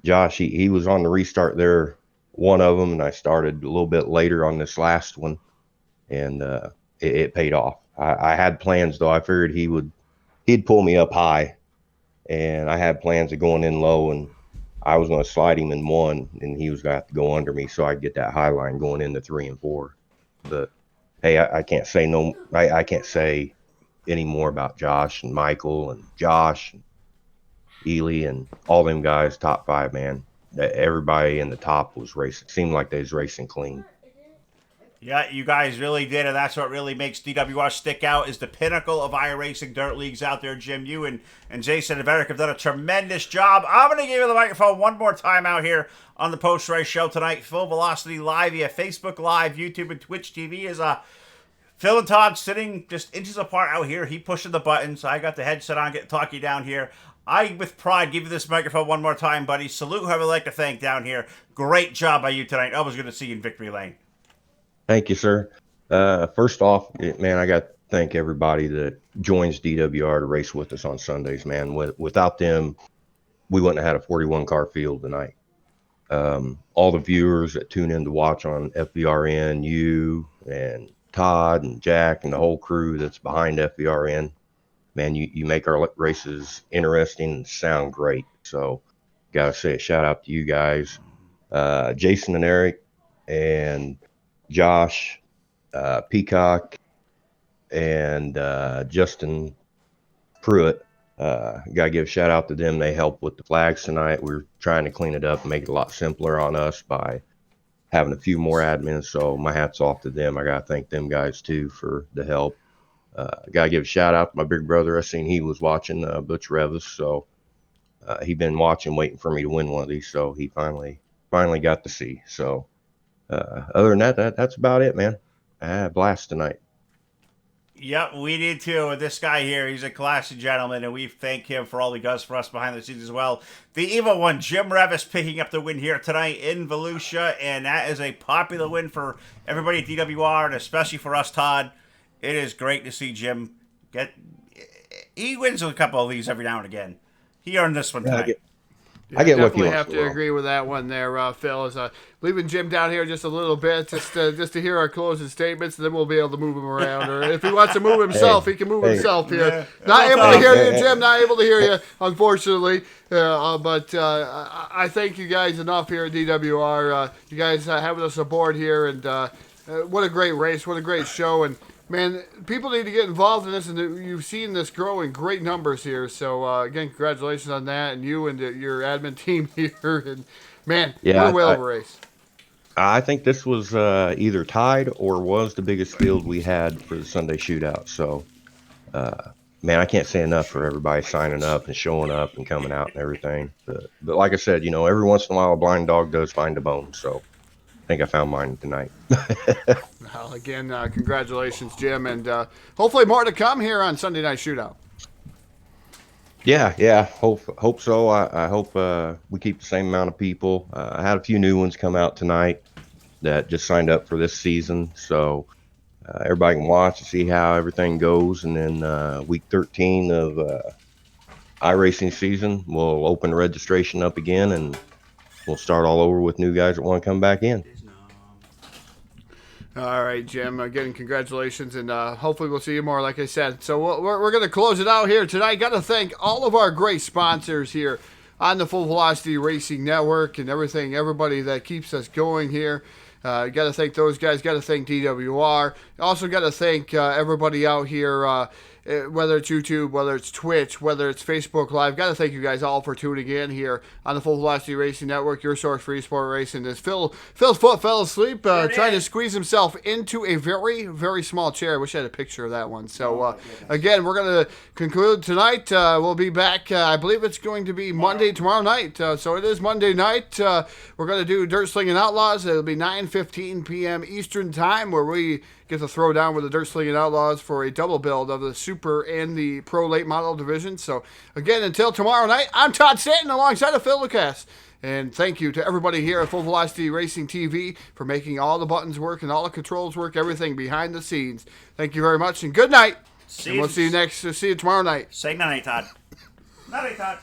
Josh, he was on the restart there, one of them, and I started a little bit later on this last one, and it paid off. I had plans, though. I figured he'd pull me up high, and I had plans of going in low, and I was going to slide him in one, and he was going to have to go under me so I'd get that high line going into 3 and 4. But hey, I can't say I can't say any more about Josh and Michael and Josh and Ely and all them guys. Top 5, man. Everybody in the top was racing. Seemed like they was racing clean. Yeah, you guys really did, and that's what really makes DWR stick out, is the pinnacle of iRacing dirt leagues out there. Jim, you and Jason and Eric have done a tremendous job. I'm going to give you the microphone one more time out here on the post-race show tonight. Full Velocity Live via Facebook Live, YouTube, and Twitch TV. Is Phil and Todd sitting just inches apart out here. He pushing the buttons. I got the headset on, get talking down here. I, with pride, give you this microphone one more time, buddy. Salute whoever I'd like to thank down here. Great job by you tonight. I was going to see you in Victory Lane. Thank you, sir. First off, man, I got to thank everybody that joins DWR to race with us on Sundays, man. Without them, we wouldn't have had a 41 car field tonight. All the viewers that tune in to watch on FVRN, you and Todd and Jack and the whole crew that's behind FVRN, man, you make our races interesting and sound great. So got to say a shout out to you guys. Jason and Eric and Josh, Peacock, and Justin Pruitt. Gotta give a shout out to them. They helped with the flags tonight. We're trying to clean it up and make it a lot simpler on us by having a few more admins. So my hat's off to them. I gotta thank them guys too for the help. Gotta give a shout out to my big brother. I seen he was watching Butch Revis, so he been watching, waiting for me to win one of these. So he finally got to see. So other than that, that's about it, man. I had a blast tonight. Yep, we did too. And this guy here, he's a classy gentleman, and we thank him for all he does for us behind the scenes as well. The evil one, Jim Revis, picking up the win here tonight in Volusia, and that is a popular win for everybody at DWR, and especially for us, Todd. It is great to see Jim get. He wins a couple of these every now and again. He earned this one tonight. I get lucky. Definitely have to agree with that one there, Phil. Is leaving Jim down here just a little bit, just to hear our closing statements, and then we'll be able to move him around. Or if he wants to move himself, he can move himself here. Yeah. Not able to hear you, Jim. Not able to hear you, unfortunately. But I thank you guys enough here at DWR. You guys having us aboard here, and what a great race, what a great show, and. Man, people need to get involved in this, and you've seen this grow in great numbers here. So, again, congratulations on that, and you and your admin team here. And, man, what a whale of a race. I think this was either tied or was the biggest field we had for the Sunday shootout. So, man, I can't say enough for everybody signing up and showing up and coming out and everything. But like I said, every once in a while a blind dog does find a bone. So, I think I found mine tonight. Well, again, congratulations, Jim, and hopefully more to come here on Sunday Night Shootout. Yeah. Hope so. I hope we keep the same amount of people. I had a few new ones come out tonight that just signed up for this season, so everybody can watch and see how everything goes. And then week 13 of iRacing season, we'll open registration up again, and we'll start all over with new guys that want to come back in. All right, Jim. Again, congratulations, and hopefully we'll see you more, like I said. So we're going to close it out here tonight. Got to thank all of our great sponsors here on the Full Velocity Racing Network and everybody that keeps us going here. Got to thank those guys. Got to thank DWR. Also got to thank everybody out here, whether it's YouTube, whether it's Twitch, whether it's Facebook Live. Got to thank you guys all for tuning in here on the Full Velocity Racing Network, your source for eSport racing. As Phil's foot fell asleep, trying to squeeze himself into a very, very small chair. I wish I had a picture of that one. So, again, we're going to conclude tonight. We'll be back, I believe it's going to be tomorrow night. So it is Monday night. We're going to do Dirt Slinging Outlaws. It'll be 9:15 p.m. Eastern Time, where we get to throw down with the Dirt Slinging Outlaws for a double build of the Super and the Pro Late Model division. So, again, until tomorrow night, I'm Todd Stanton alongside of Phil Lucas. And thank you to everybody here at Full Velocity Racing TV for making all the buttons work and all the controls work, everything behind the scenes. Thank you very much, and good night. And we'll see you tomorrow night. Say night, Todd. Night, Todd.